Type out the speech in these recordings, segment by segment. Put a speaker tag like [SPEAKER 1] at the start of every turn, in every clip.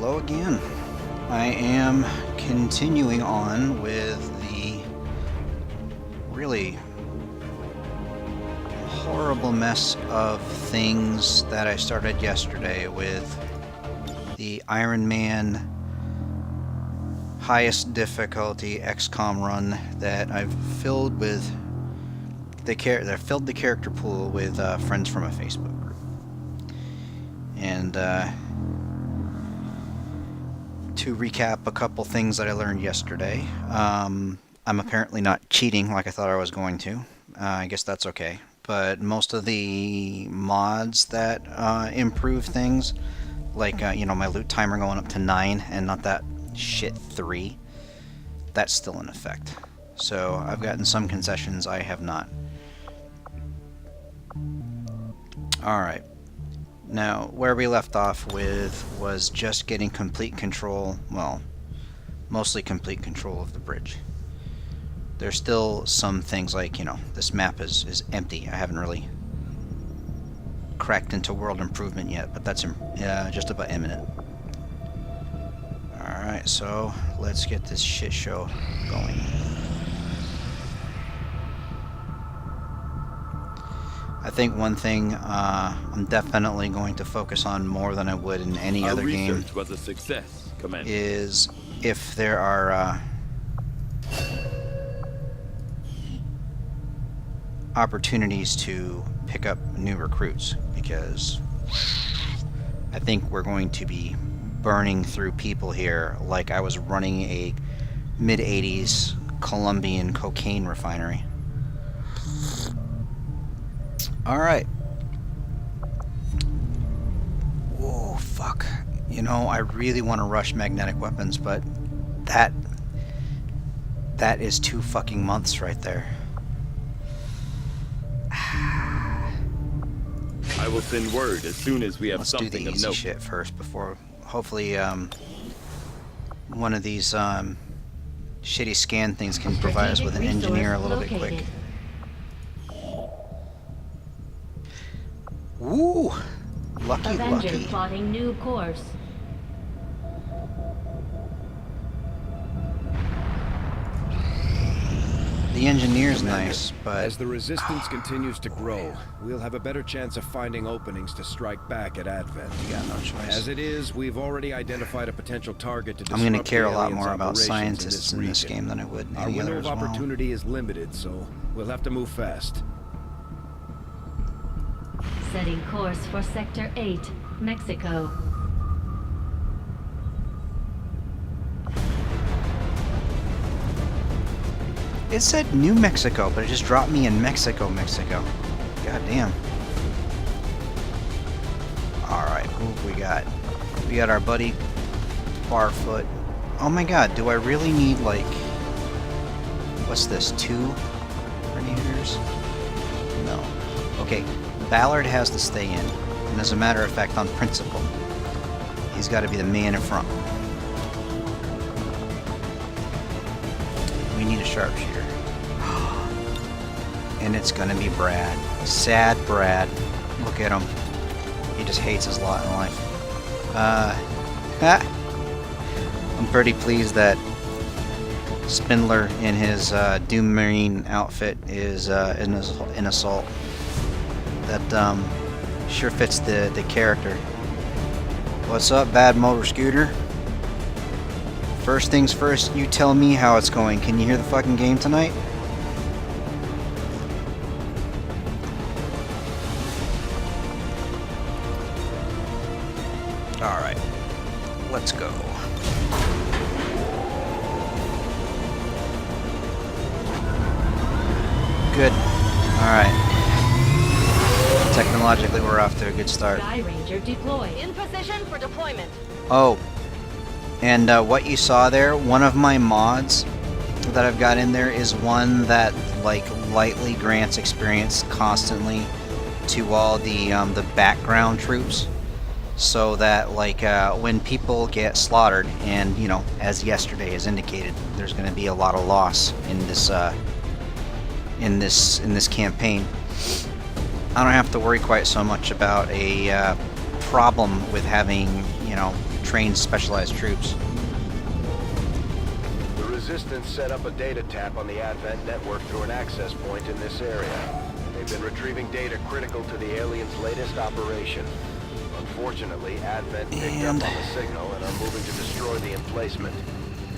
[SPEAKER 1] Hello again. I am continuing on with the really horrible mess of things that I started yesterday with the Ironman highest difficulty XCOM run that I've filled with the character pool with friends from a Facebook group. And to recap a couple things that I learned yesterday, I'm apparently not cheating like I thought I was going to. I guess that's okay. But most of the mods that improve things, like my loot timer going up to 9 and not that shit 3, that's still in effect. So I've gotten some concessions, I have not. Alright. Now, where we left off with was just getting complete control, well, mostly complete control of the bridge. There's still some things like, this map is empty. I haven't really cracked into world improvement yet, but that's just about imminent. Alright, so let's get this shit show going. I think one thing I'm definitely going to focus on more than I would in any other game
[SPEAKER 2] was a success, Commander.
[SPEAKER 1] Is if there are opportunities to pick up new recruits, because I think we're going to be burning through people here like I was running a mid-80s Colombian cocaine refinery. Alright. Whoa, fuck. I really want to rush magnetic weapons, but that is 2 fucking months right there.
[SPEAKER 2] I will send word as soon as we have something of note.
[SPEAKER 1] Let's do the easy shit first before, hopefully, one of these shitty scan things can provide us with an engineer a little bit quick. Ooh, lucky.
[SPEAKER 3] Plotting new course.
[SPEAKER 1] The engineer's nice, but
[SPEAKER 4] as the resistance continues to grow, we'll have a better chance of finding openings to strike back at Advent.
[SPEAKER 1] You got no choice.
[SPEAKER 4] As it is, we've already identified a potential target to disrupt
[SPEAKER 1] I'm going to care a lot
[SPEAKER 4] aliens'
[SPEAKER 1] more about
[SPEAKER 4] operations
[SPEAKER 1] scientists in this game than I would in
[SPEAKER 4] Our
[SPEAKER 1] any
[SPEAKER 4] window
[SPEAKER 1] other
[SPEAKER 4] of
[SPEAKER 1] as well.
[SPEAKER 4] opportunity is limited, so we'll have to move fast.
[SPEAKER 3] Setting course for Sector 8, Mexico.
[SPEAKER 1] It said New Mexico, but it just dropped me in Mexico. God damn. Alright, who we got? We got our buddy Barfoot. Oh my god, do I really need, like, what's this, 2 grenadiers? No. Okay, Ballard has to stay in, and as a matter of fact, on principle, he's got to be the man in front. We need a sharpshooter. And it's gonna be Brad. Sad Brad. Look at him. He just hates his lot in life. I'm pretty pleased that Spindler in his Doom Marine outfit is in Assault. That sure fits the character. What's up, Bad Motor Scooter? First things first, you tell me how it's going. Can you hear the fucking game tonight? Alright. Let's go. Good. Alright. Technologically, we're off to a good start.
[SPEAKER 3] Sky Ranger deployed.
[SPEAKER 5] In position for deployment.
[SPEAKER 1] Oh. And what you saw there, one of my mods that I've got in there is one that, like, lightly grants experience constantly to all the background troops. So that, like, when people get slaughtered, and, as yesterday has indicated, there's going to be a lot of loss in this campaign. I don't have to worry quite so much about a problem with having, trained, specialized troops.
[SPEAKER 4] The Resistance set up a data tap on the Advent network through an access point in this area. They've been retrieving data critical to the aliens' latest operation. Unfortunately, Advent picked up on the signal and are moving to destroy the emplacement.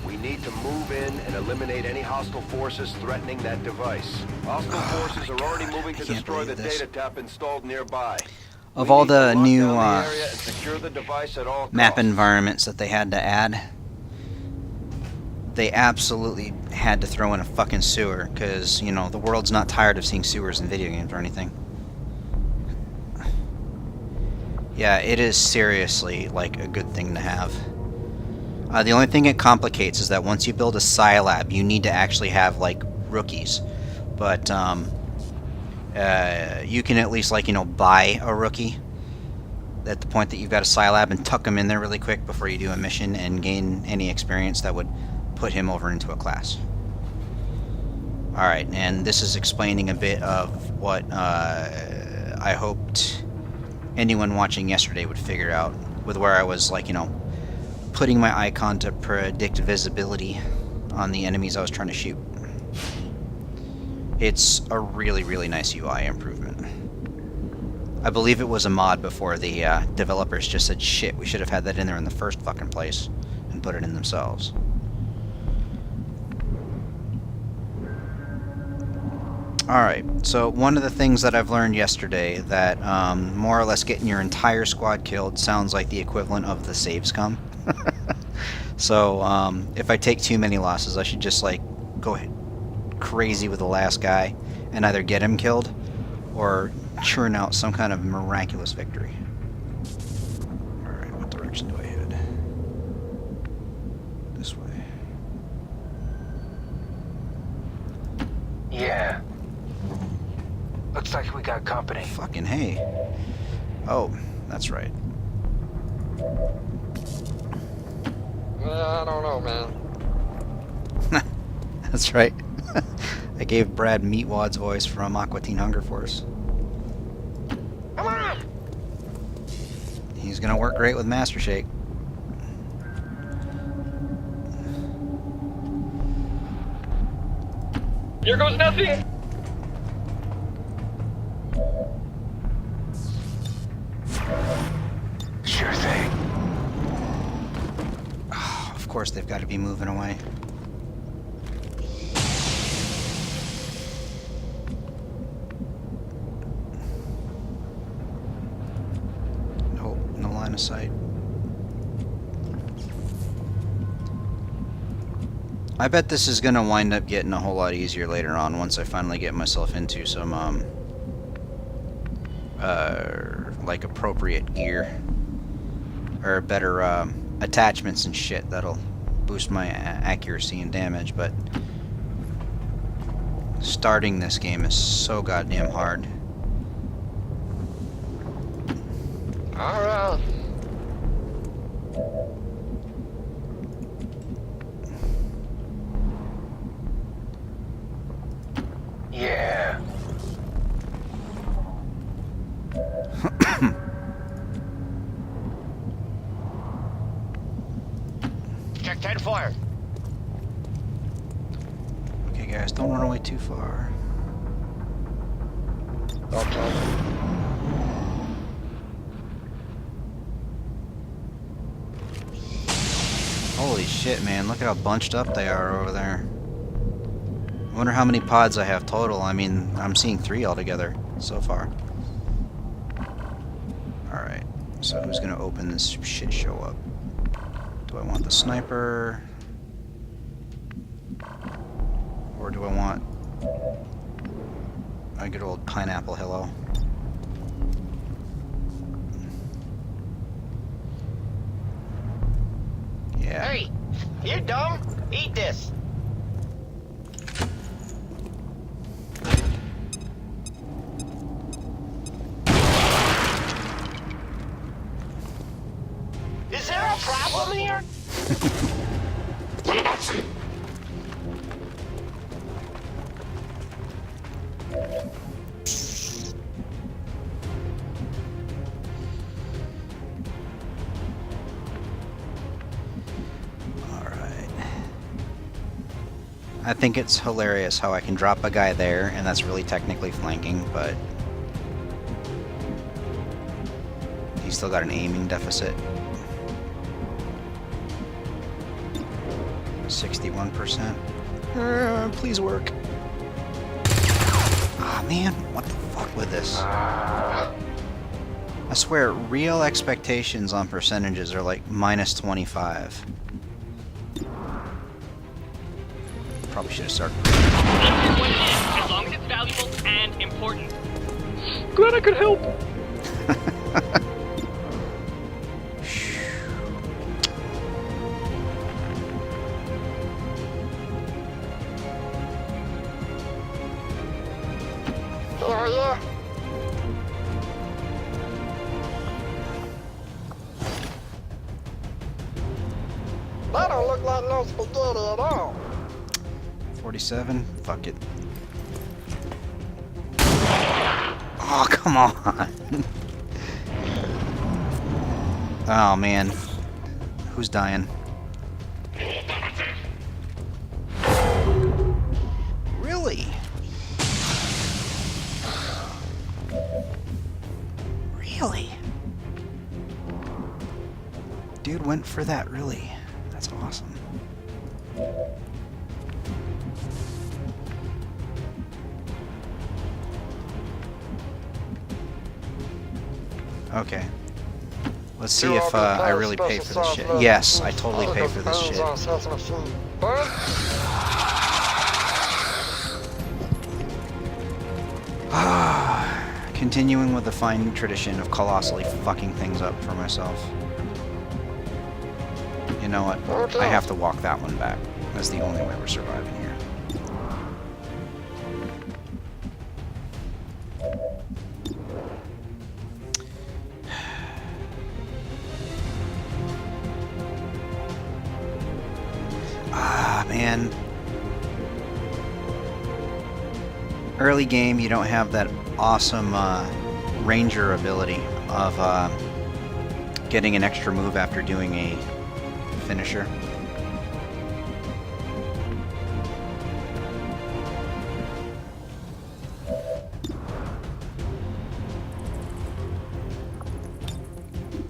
[SPEAKER 4] We need to move in and eliminate any hostile forces threatening that device. Hostile forces are already moving to destroy the data tap installed nearby.
[SPEAKER 1] Of all the new map
[SPEAKER 4] costs.
[SPEAKER 1] environments that they had to add, they absolutely had to throw in a fucking sewer, because, you know, the world's not tired of seeing sewers in video games or anything. Yeah, it is seriously, like, a good thing to have. The only thing it complicates is that once you build a Scilab, you need to actually have, like, rookies. But, you can at least, like, you know, buy a rookie at the point that you've got a Scilab and tuck them in there really quick before you do a mission and gain any experience that would put him over into a class. Alright, and this is explaining a bit of what I hoped anyone watching yesterday would figure out, with where I was, like, you know, putting my icon to predict visibility on the enemies I was trying to shoot. It's a really, really nice UI improvement. I believe it was a mod before the developers just said, shit, we should have had that in there in the first fucking place, and put it in themselves. Alright, so one of the things that I've learned yesterday, that more or less getting your entire squad killed sounds like the equivalent of the save scum. So, if I take too many losses, I should just, like, go crazy with the last guy and either get him killed or churn out some kind of miraculous victory. Alright, what direction do I head? This way.
[SPEAKER 5] Yeah. Looks like we got company.
[SPEAKER 1] Fucking hey. Oh, that's right.
[SPEAKER 5] I don't know, man.
[SPEAKER 1] That's right. I gave Brad Meatwad's voice from Aqua Teen Hunger Force.
[SPEAKER 5] Come on!
[SPEAKER 1] He's gonna work great with Master Shake.
[SPEAKER 5] Here goes nothing! Sure thing.
[SPEAKER 1] Oh, of course they've got to be moving away. Nope, no line of sight. I bet this is gonna wind up getting a whole lot easier later on once I finally get myself into some like appropriate gear or better attachments and shit that'll boost my accuracy and damage, but starting this game is so goddamn hard.
[SPEAKER 5] Alright. Yeah. Check 10 fire.
[SPEAKER 1] Okay guys, don't run away too far.
[SPEAKER 5] Okay.
[SPEAKER 1] Holy shit, man, look at how bunched up they are over there. I wonder how many pods I have total. I mean, I'm seeing 3 altogether so far. Alright, so who's gonna open this shit show up? Do I want the sniper? Or do I want a good old pineapple hello? Yeah.
[SPEAKER 5] Hey, you dumb? Eat this. Is there a problem here?
[SPEAKER 1] I think it's hilarious how I can drop a guy there, and that's really technically flanking, but he's still got an aiming deficit. 61%. Please work. Ah, man, what the fuck with this? I swear, real expectations on percentages are like minus 25. Probably should have started.
[SPEAKER 6] As long as it's valuable and important. Glad I could help.
[SPEAKER 5] Oh, yeah. That don't look like no spaghetti at all.
[SPEAKER 1] 47? Fuck it. Oh, come on. Oh, man. Who's dying? Really? Really? Dude went for that, really. That's awesome. Okay. Let's see if I really pay for this shit. Yes, I totally pay for this shit. Continuing with the fine tradition of colossally fucking things up for myself. You know what? I have to walk that one back. That's the only way we're surviving here. Ah, man. Early game, you don't have that awesome ranger ability of getting an extra move after doing a finisher.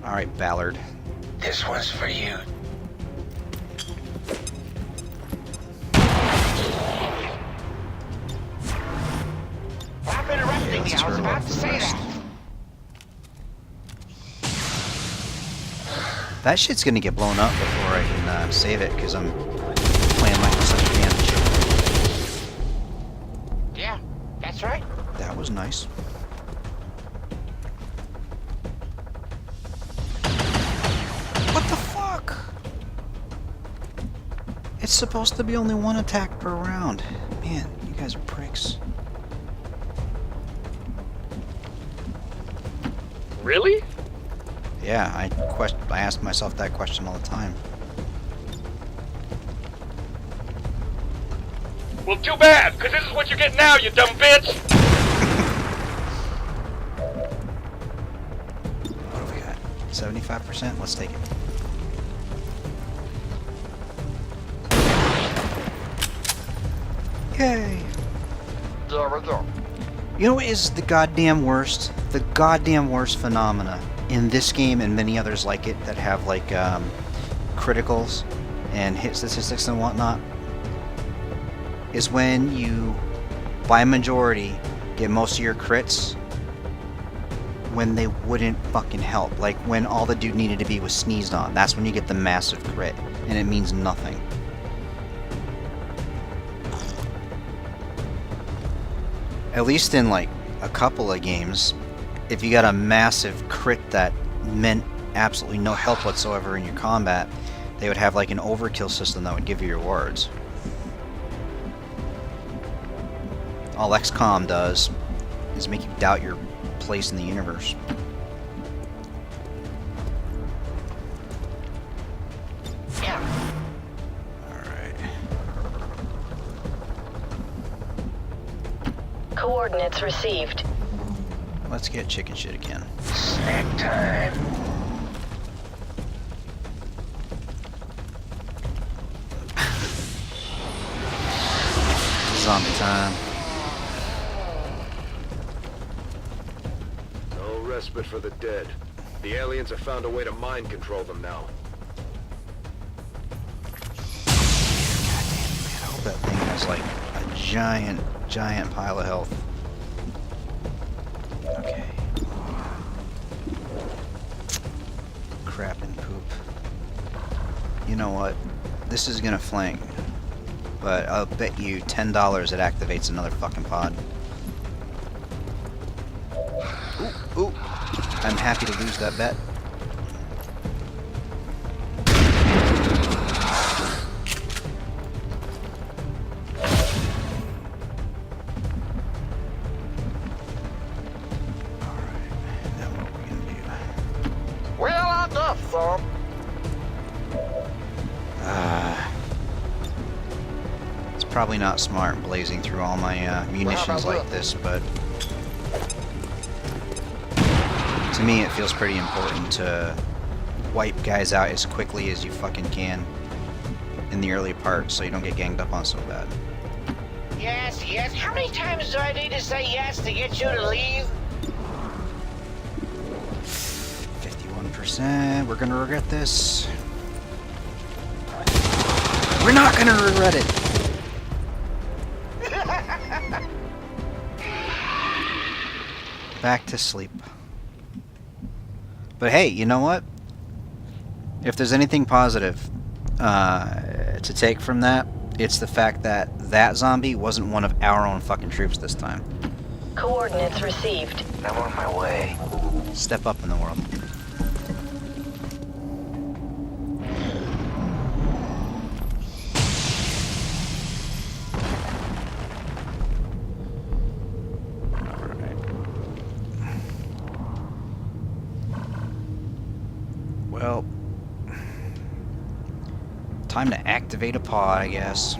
[SPEAKER 1] Alright, Ballard.
[SPEAKER 5] This one's for you. Stop interrupting me. I was about to say that.
[SPEAKER 1] That shit's gonna get blown up before I can save it, because I'm playing like such damage.
[SPEAKER 5] Yeah, that's right.
[SPEAKER 1] That was nice. What the fuck? It's supposed to be only one attack per round. Man, you guys are pricks.
[SPEAKER 6] Really?
[SPEAKER 1] Yeah, I ask myself that question all the time.
[SPEAKER 6] Well, too bad, because this is what you get now, you dumb bitch!
[SPEAKER 1] What do we got? 75%? Let's take it. Yay!
[SPEAKER 5] There we go.
[SPEAKER 1] You know what is the goddamn worst? The goddamn worst phenomena in this game and many others like it that have like criticals and hit statistics and whatnot is when you, by majority, get most of your crits when they wouldn't fucking help. Like when all the dude needed to be was sneezed on. That's when you get the massive crit and it means nothing. At least in like a couple of games, if you got a massive crit that meant absolutely no help whatsoever in your combat, they would have like an overkill system that would give you rewards. All XCOM does is make you doubt your place in the universe.
[SPEAKER 5] Yeah.
[SPEAKER 1] Alright.
[SPEAKER 7] Coordinates received.
[SPEAKER 1] Let's get chicken shit again.
[SPEAKER 5] Snack time.
[SPEAKER 1] zombie time.
[SPEAKER 4] No respite for the dead. The aliens have found a way to mind control them now.
[SPEAKER 1] I hope that thing has like a giant pile of health. Okay. Crap and poop. You know what? This is gonna flank. But I'll bet you $10 it activates another fucking pod. Ooh, ooh. I'm happy to lose that bet. Alright, now what are we gonna do?
[SPEAKER 5] Well, enough, son.
[SPEAKER 1] It's probably not smart blazing through all my munitions like this, but to me it feels pretty important to wipe guys out as quickly as you fucking can in the early part so you don't get ganged up on so bad.
[SPEAKER 5] Yes, yes. How many times do I need to say yes to get you to leave?
[SPEAKER 1] 51%. We're gonna regret this. We're not gonna regret it! Back to sleep. But hey, you know what? If there's anything positive to take from that, it's the fact that that zombie wasn't one of our own fucking troops this time.
[SPEAKER 7] Coordinates received.
[SPEAKER 5] I'm on my way.
[SPEAKER 1] Step up in the world. Well, time to activate a pod, I guess.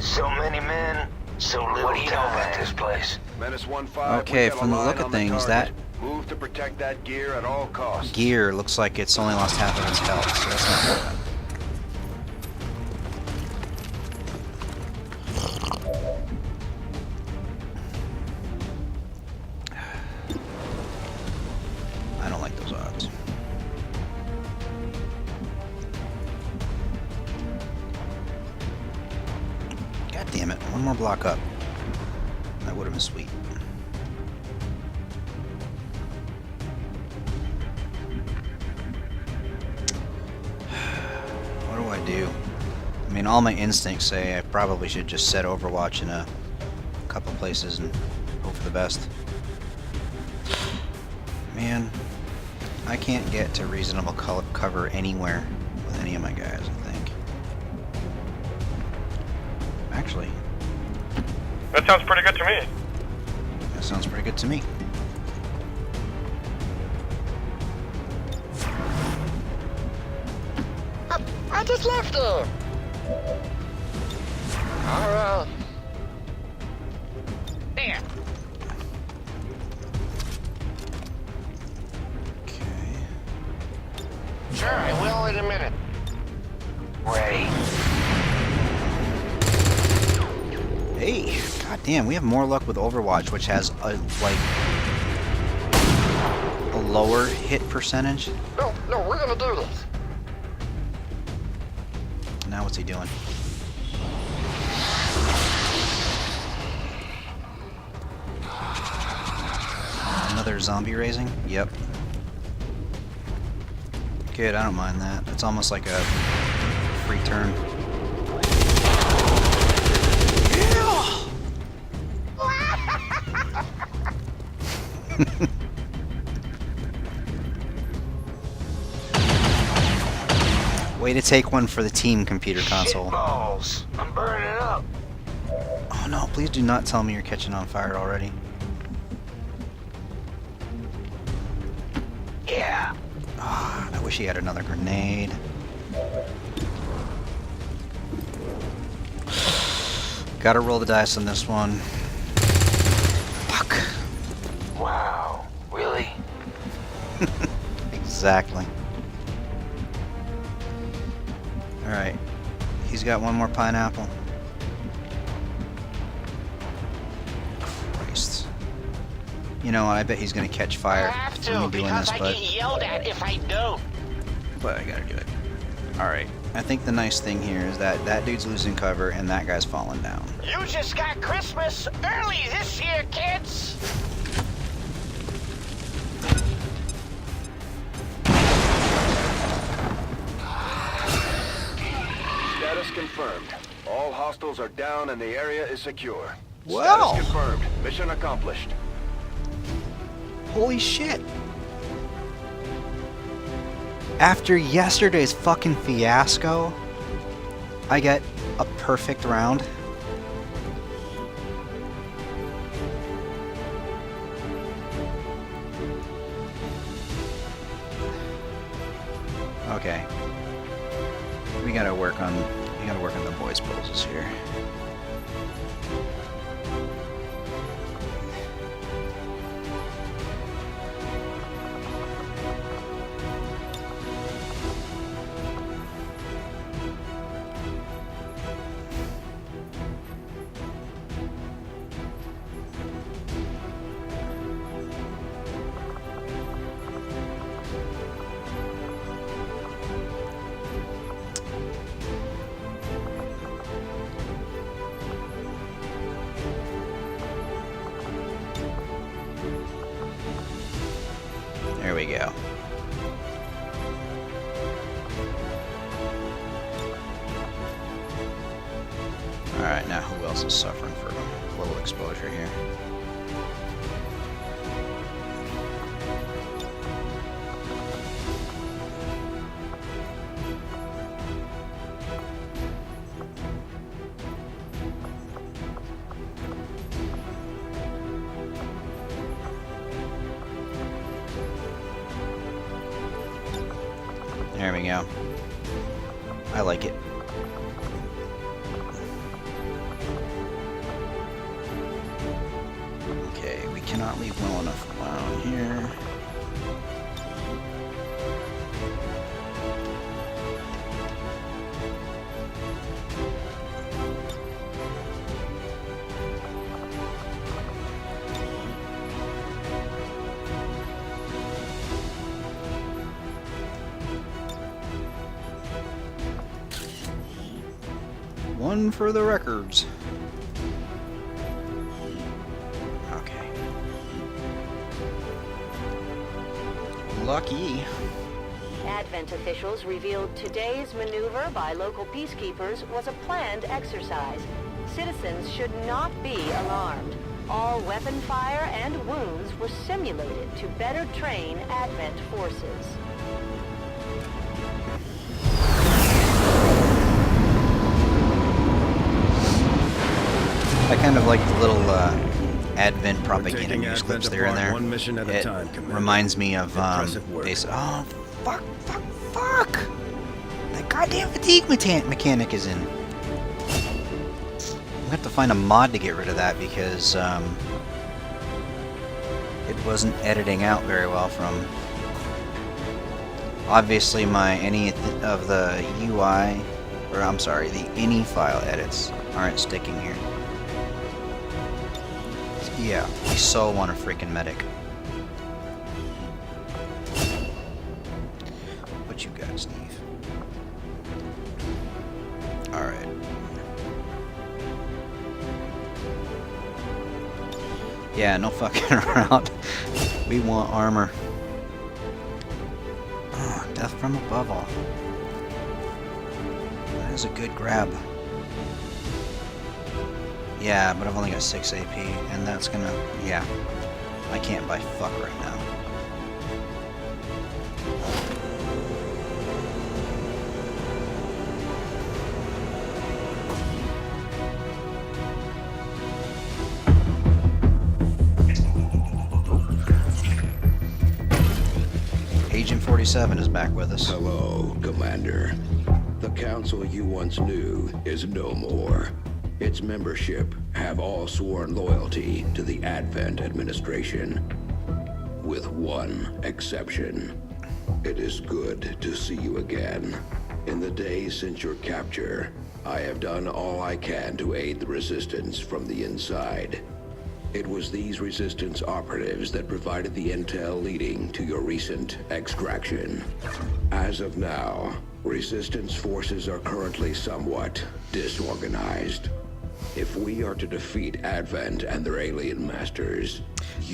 [SPEAKER 5] So many men, so little What do you know about this place?
[SPEAKER 4] Menace 1-5.
[SPEAKER 1] Okay,
[SPEAKER 4] we got a
[SPEAKER 1] from the
[SPEAKER 4] line
[SPEAKER 1] look of
[SPEAKER 4] on the
[SPEAKER 1] things,
[SPEAKER 4] target. Move to protect that gear at all costs.
[SPEAKER 1] Gear looks like it's only lost half of its health, so that's not bad. I don't like those odds. God damn it, one more block up. That would have been sweet. What do I do? I mean, all my instincts say I probably should just set Overwatch in a couple places and hope for the best. Man, I can't get to reasonable cover anywhere with any of my guys, I think. Actually,
[SPEAKER 6] That sounds pretty good to me.
[SPEAKER 1] that sounds pretty good to me.
[SPEAKER 5] I just left her. All right. There.
[SPEAKER 1] Okay.
[SPEAKER 5] Sure, I will in a minute. Ready.
[SPEAKER 1] Hey, goddamn, we have more luck with Overwatch, which has a lower hit percentage.
[SPEAKER 5] No, we're gonna do this.
[SPEAKER 1] Now what's he doing? Another zombie raising? Yep. Good, I don't mind that. It's almost like a free turn. Way to take one for the team, computer console.
[SPEAKER 5] Shitballs. I'm burning up.
[SPEAKER 1] Oh no, please do not tell me you're catching on fire already.
[SPEAKER 5] Yeah.
[SPEAKER 1] Ah, I wish he had another grenade. Gotta roll the dice on this one. Fuck.
[SPEAKER 5] Wow. Really?
[SPEAKER 1] Exactly. Alright. He's got one more pineapple. Christ. You know what? I bet he's gonna catch
[SPEAKER 5] I
[SPEAKER 1] fire
[SPEAKER 5] have
[SPEAKER 1] from
[SPEAKER 5] to,
[SPEAKER 1] me doing
[SPEAKER 5] because
[SPEAKER 1] this,
[SPEAKER 5] I
[SPEAKER 1] but
[SPEAKER 5] get yelled at if I don't.
[SPEAKER 1] I gotta do it. Alright. I think the nice thing here is that that dude's losing cover and that guy's falling down.
[SPEAKER 5] You just got Christmas early this year, kids!
[SPEAKER 4] Status confirmed. All hostiles are down and the area is secure.
[SPEAKER 1] Wow.
[SPEAKER 4] Status confirmed. Mission accomplished.
[SPEAKER 1] Holy shit! After yesterday's fucking fiasco, I get a perfect round. Okay. We gotta work on the boys' poses here. There we go. Alright, now who else is suffering for a little exposure here? There we go. I like it. Okay, we cannot leave well enough alone here. One for the records. Okay. Lucky.
[SPEAKER 7] Advent officials revealed today's maneuver by local peacekeepers was a planned exercise. Citizens should not be alarmed. All weapon fire and wounds were simulated to better train Advent forces.
[SPEAKER 1] I kind of like the little Advent propaganda
[SPEAKER 2] taking
[SPEAKER 1] news
[SPEAKER 2] Advent
[SPEAKER 1] clips there and
[SPEAKER 2] apart
[SPEAKER 1] there.
[SPEAKER 2] one mission at a
[SPEAKER 1] It
[SPEAKER 2] time, Commander.
[SPEAKER 1] reminds me of
[SPEAKER 2] Impressive work.
[SPEAKER 1] they said, "Oh, fuck! That goddamn fatigue mechanic is in." We have to find a mod to get rid of that because it wasn't editing out very well from. Obviously, any of the UI, or I'm sorry, the any file edits aren't sticking here. Yeah, we so want a freaking medic. What you got, Steve? Alright. Yeah, no fucking around. We want armor. Oh, death from above all. That is a good grab. Yeah, but I've only got 6 AP, and that's gonna... yeah. I can't buy fuck right now. Agent 47 is back with us.
[SPEAKER 8] Hello, Commander. The council you once knew is no more. Its membership have all sworn loyalty to the Advent administration. With one exception. It is good to see you again. In the days since your capture, I have done all I can to aid the Resistance from the inside. It was these Resistance operatives that provided the intel leading to your recent extraction. As of now, Resistance forces are currently somewhat disorganized. If we are to defeat Advent and their alien masters,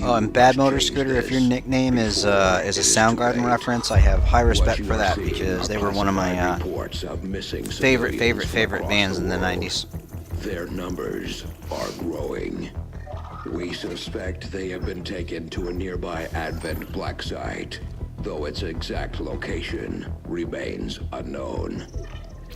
[SPEAKER 1] Oh, and Bad Motor Scooter, if your nickname is a Soundgarden reference, I have high respect for that because they were one of my favorite bands in the 90s.
[SPEAKER 8] Their numbers are growing. We suspect they have been taken to a nearby Advent black site, though its exact location remains unknown.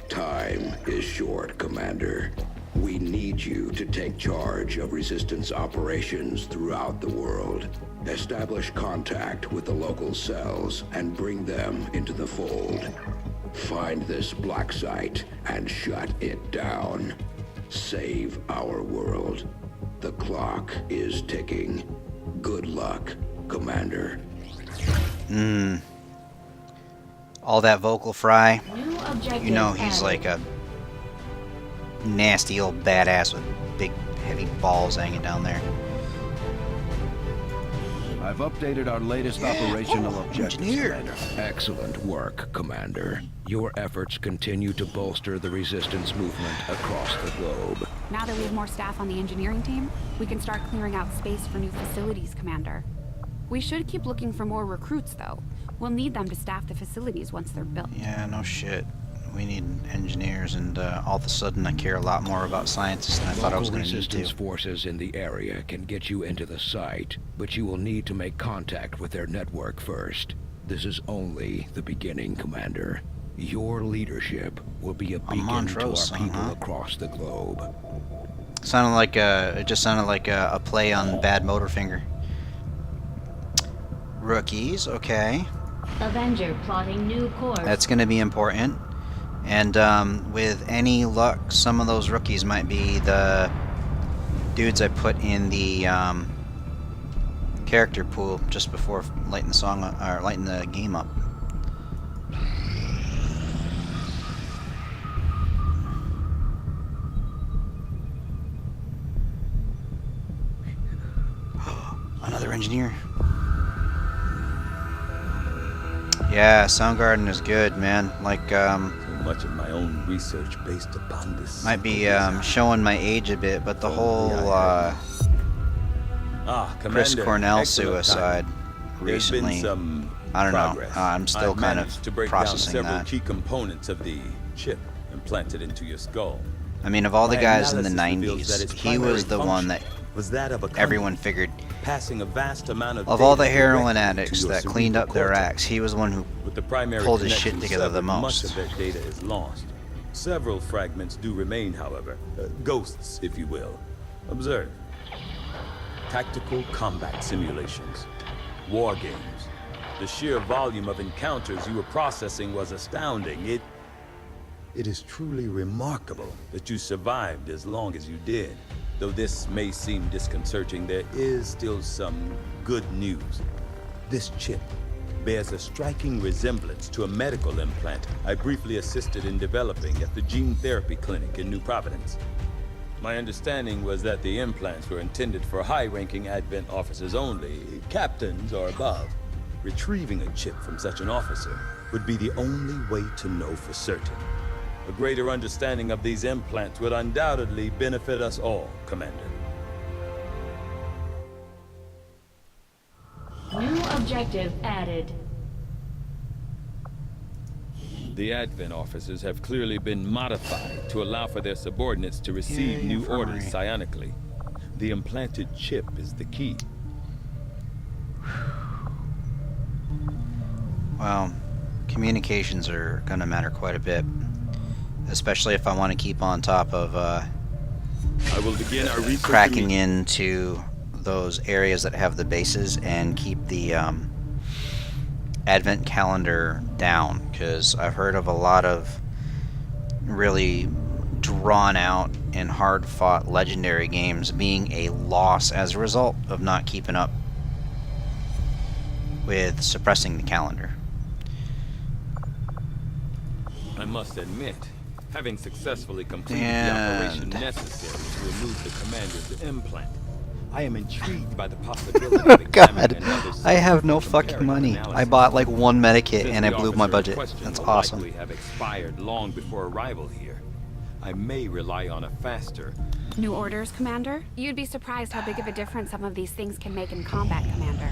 [SPEAKER 8] Time is short, Commander. We need you to take charge of Resistance operations throughout the world. Establish contact with the local cells and bring them into the fold. Find this black site and shut it down. Save our world. The clock is ticking. Good luck, Commander.
[SPEAKER 1] All that vocal fry.
[SPEAKER 3] New objective
[SPEAKER 1] You know he's
[SPEAKER 3] added.
[SPEAKER 1] like a nasty old badass with big heavy balls hanging down there.
[SPEAKER 9] I've updated our latest operational objectives,
[SPEAKER 1] engineer.
[SPEAKER 9] Commander.
[SPEAKER 8] Excellent work, Commander. Your efforts continue to bolster the Resistance movement across the globe.
[SPEAKER 10] Now that we have more staff on the engineering team, we can start clearing out space for new facilities, Commander. We should keep looking for more recruits, though. We'll need them to staff the facilities once they're built.
[SPEAKER 1] Yeah, no shit. We need engineers, and all of a sudden I care a lot more about scientists than I thought I was
[SPEAKER 8] Local
[SPEAKER 1] going to need
[SPEAKER 8] Resistance
[SPEAKER 1] to.
[SPEAKER 8] forces in the area can get you into the site, but you will need to make contact with their network first. This is only the beginning, Commander. Your leadership will be a beacon to our
[SPEAKER 1] Montrose,
[SPEAKER 8] people across the globe.
[SPEAKER 1] Sounded like it just sounded like a play on Bad Motorfinger. Rookies, okay.
[SPEAKER 3] Avenger plotting new course.
[SPEAKER 1] That's going to be important. And with any luck, some of those rookies might be the dudes I put in the character pool just before lighting the song or lighting the game up. Another engineer. Yeah, Soundgarden is good, man. Like,
[SPEAKER 2] Much of my own research based upon this.
[SPEAKER 1] might be showing my age a bit, but the whole Chris
[SPEAKER 2] Commander,
[SPEAKER 1] Cornell
[SPEAKER 2] excellent
[SPEAKER 1] suicide
[SPEAKER 2] timing. There's been
[SPEAKER 1] recently.
[SPEAKER 2] some
[SPEAKER 1] I don't know.
[SPEAKER 2] progress.
[SPEAKER 1] I'm still
[SPEAKER 2] I've
[SPEAKER 1] kind
[SPEAKER 2] managed
[SPEAKER 1] of
[SPEAKER 2] to break
[SPEAKER 1] processing
[SPEAKER 2] down several
[SPEAKER 1] that.
[SPEAKER 2] key components of the chip implanted into your skull.
[SPEAKER 1] I mean, of all the
[SPEAKER 2] My
[SPEAKER 1] guys in the
[SPEAKER 2] analysis reveals that
[SPEAKER 1] 90s,
[SPEAKER 2] its
[SPEAKER 1] he
[SPEAKER 2] primary
[SPEAKER 1] was the one
[SPEAKER 2] function
[SPEAKER 1] that
[SPEAKER 2] was that of a conduit,
[SPEAKER 1] everyone figured,
[SPEAKER 2] passing a vast amount of
[SPEAKER 1] of all
[SPEAKER 2] data
[SPEAKER 1] the heroin
[SPEAKER 2] directly
[SPEAKER 1] addicts
[SPEAKER 2] to your
[SPEAKER 1] that cleaned up
[SPEAKER 2] cerebral
[SPEAKER 1] their
[SPEAKER 2] cortex.
[SPEAKER 1] acts, he was the one who
[SPEAKER 2] With the primary
[SPEAKER 1] pulled his shit
[SPEAKER 2] connection
[SPEAKER 1] together the
[SPEAKER 2] severed,
[SPEAKER 1] most.
[SPEAKER 2] Much of that data is lost. Several fragments do remain, however. Ghosts, if you will. Observe. Tactical combat simulations. War games. The sheer volume of encounters you were processing was astounding. It is truly remarkable that you survived as long as you did. Though this may seem disconcerting, there is still some good news. This chip bears a striking resemblance to a medical implant I briefly assisted in developing at the gene therapy clinic in New Providence. My understanding was that the implants were intended for high-ranking Advent officers only, captains or above. Retrieving a chip from such an officer would be the only way to know for certain. A greater understanding of these implants would undoubtedly benefit us all, Commander.
[SPEAKER 3] New objective added.
[SPEAKER 2] The Advent officers have clearly been modified to allow for their subordinates to receive new orders psionically. The implanted chip is the key.
[SPEAKER 1] Well, communications are going to matter quite a bit, especially if I want to keep on top of
[SPEAKER 2] I will begin our research
[SPEAKER 1] cracking into those areas that have the bases and keep the Advent calendar down, because I've heard of a lot of really drawn out and hard fought legendary games being a loss as a result of not keeping up with suppressing the calendar.
[SPEAKER 2] I must admit, having successfully completed the operation necessary to remove the commander's implant. I am intrigued by the possibility of examining another
[SPEAKER 1] I have no
[SPEAKER 2] subject for
[SPEAKER 1] fucking
[SPEAKER 2] comparative
[SPEAKER 1] money.
[SPEAKER 2] analysis.
[SPEAKER 1] I bought like one medikit
[SPEAKER 2] Since
[SPEAKER 1] and I
[SPEAKER 2] the
[SPEAKER 1] blew my
[SPEAKER 2] officer in
[SPEAKER 1] budget.
[SPEAKER 2] question
[SPEAKER 1] That's
[SPEAKER 2] will
[SPEAKER 1] awesome.
[SPEAKER 2] likely have expired long before arrival here, I may rely on a faster.
[SPEAKER 10] New orders, Commander? You'd be surprised how big of a difference some of these things can make in combat, Commander.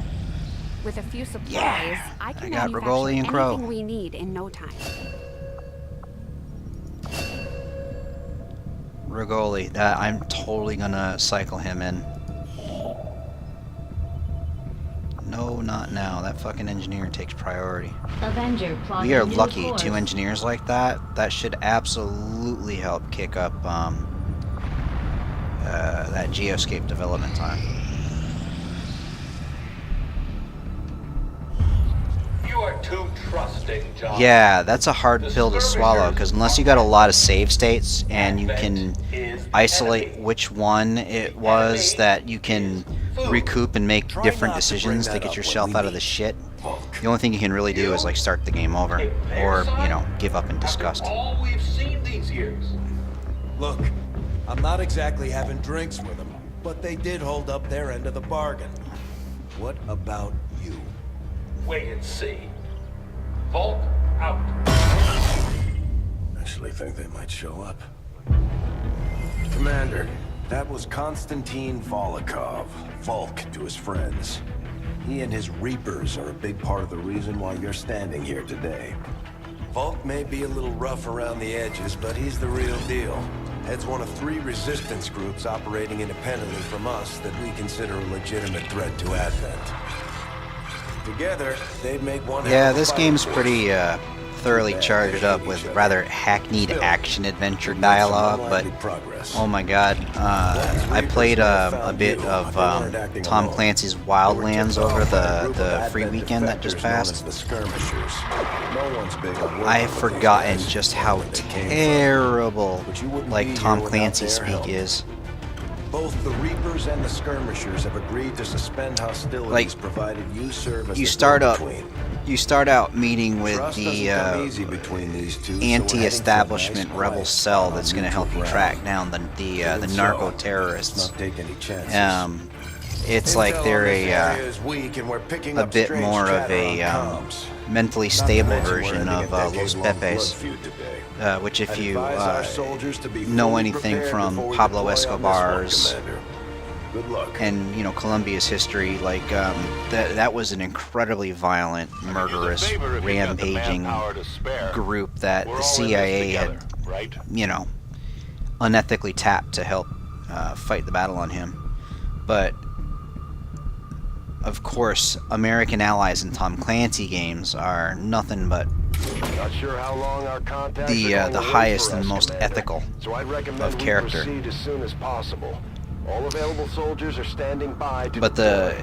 [SPEAKER 10] With a few supplies, I can
[SPEAKER 1] got
[SPEAKER 10] manufacture
[SPEAKER 1] Rigoli and Crow.
[SPEAKER 10] anything we need in no time.
[SPEAKER 1] Rigoli, I'm totally gonna cycle him in. No, not now. That fucking engineer takes priority.
[SPEAKER 3] Avenger plotting
[SPEAKER 1] We are
[SPEAKER 3] new
[SPEAKER 1] lucky,
[SPEAKER 3] course.
[SPEAKER 1] 2 engineers like that. That should absolutely help kick up that geoscape development time.
[SPEAKER 11] You are too trusting, John.
[SPEAKER 1] Yeah, that's a hard pill to swallow, because unless you got a lot of save states and you can isolate which one it was that you can recoup and make different decisions to get yourself out of the shit, the only thing you can really do is like start the game over, or, you know, give up in disgust.
[SPEAKER 11] All we've seen these years.
[SPEAKER 12] Look, I'm not exactly having drinks with them, but they did hold up their end of the bargain. What about you?
[SPEAKER 11] Wait and see. Volk out.
[SPEAKER 12] Actually think they might show up. Commander, that was Konstantin Volokov, Volk to his friends. He and his Reapers are a big part of the reason why you're standing here today. Volk may be a little rough around the edges, but he's the real deal. Heads one of 3 resistance groups operating independently from us that we consider a legitimate threat to Advent. Together, they'd make one.
[SPEAKER 1] Yeah, this game's pretty thoroughly charged up with rather hackneyed action-adventure dialogue, but oh my god, I played a bit of Tom Clancy's Wildlands over the free weekend that just passed. I've forgotten just how terrible like Tom Clancy speak is.
[SPEAKER 12] Both the Reapers and the Skirmishers have agreed to suspend hostilities provided you serve as
[SPEAKER 1] You
[SPEAKER 12] the
[SPEAKER 1] start out meeting with
[SPEAKER 12] Trust
[SPEAKER 1] the
[SPEAKER 12] doesn't come easy between these two, so we're
[SPEAKER 1] anti-establishment
[SPEAKER 12] heading for a
[SPEAKER 1] rebel
[SPEAKER 12] nice
[SPEAKER 1] cell
[SPEAKER 12] spot
[SPEAKER 1] that's
[SPEAKER 12] on
[SPEAKER 1] going to help you
[SPEAKER 12] neutral
[SPEAKER 1] track
[SPEAKER 12] ground.
[SPEAKER 1] down the
[SPEAKER 12] Let's
[SPEAKER 1] narco
[SPEAKER 12] go.
[SPEAKER 1] terrorists.
[SPEAKER 12] Let's not take any chances.
[SPEAKER 1] It's like they're a bit more of a mentally stable version of Los Pepes, which if you know anything from Pablo Escobar's and, you know, Colombia's history, like that was an incredibly violent, murderous, rampaging group that the CIA had, you know, unethically tapped to help fight the battle on him. But of course, American allies in Tom Clancy games are nothing but
[SPEAKER 4] Not sure how long our contacts
[SPEAKER 1] the
[SPEAKER 4] are going to wait
[SPEAKER 1] highest
[SPEAKER 4] for
[SPEAKER 1] and
[SPEAKER 4] us,
[SPEAKER 1] most
[SPEAKER 4] Commander.
[SPEAKER 1] ethical
[SPEAKER 4] So I'd recommend
[SPEAKER 1] of
[SPEAKER 4] we
[SPEAKER 1] character.
[SPEAKER 4] proceed as soon as possible. All available soldiers are standing by to
[SPEAKER 1] But
[SPEAKER 4] deploy.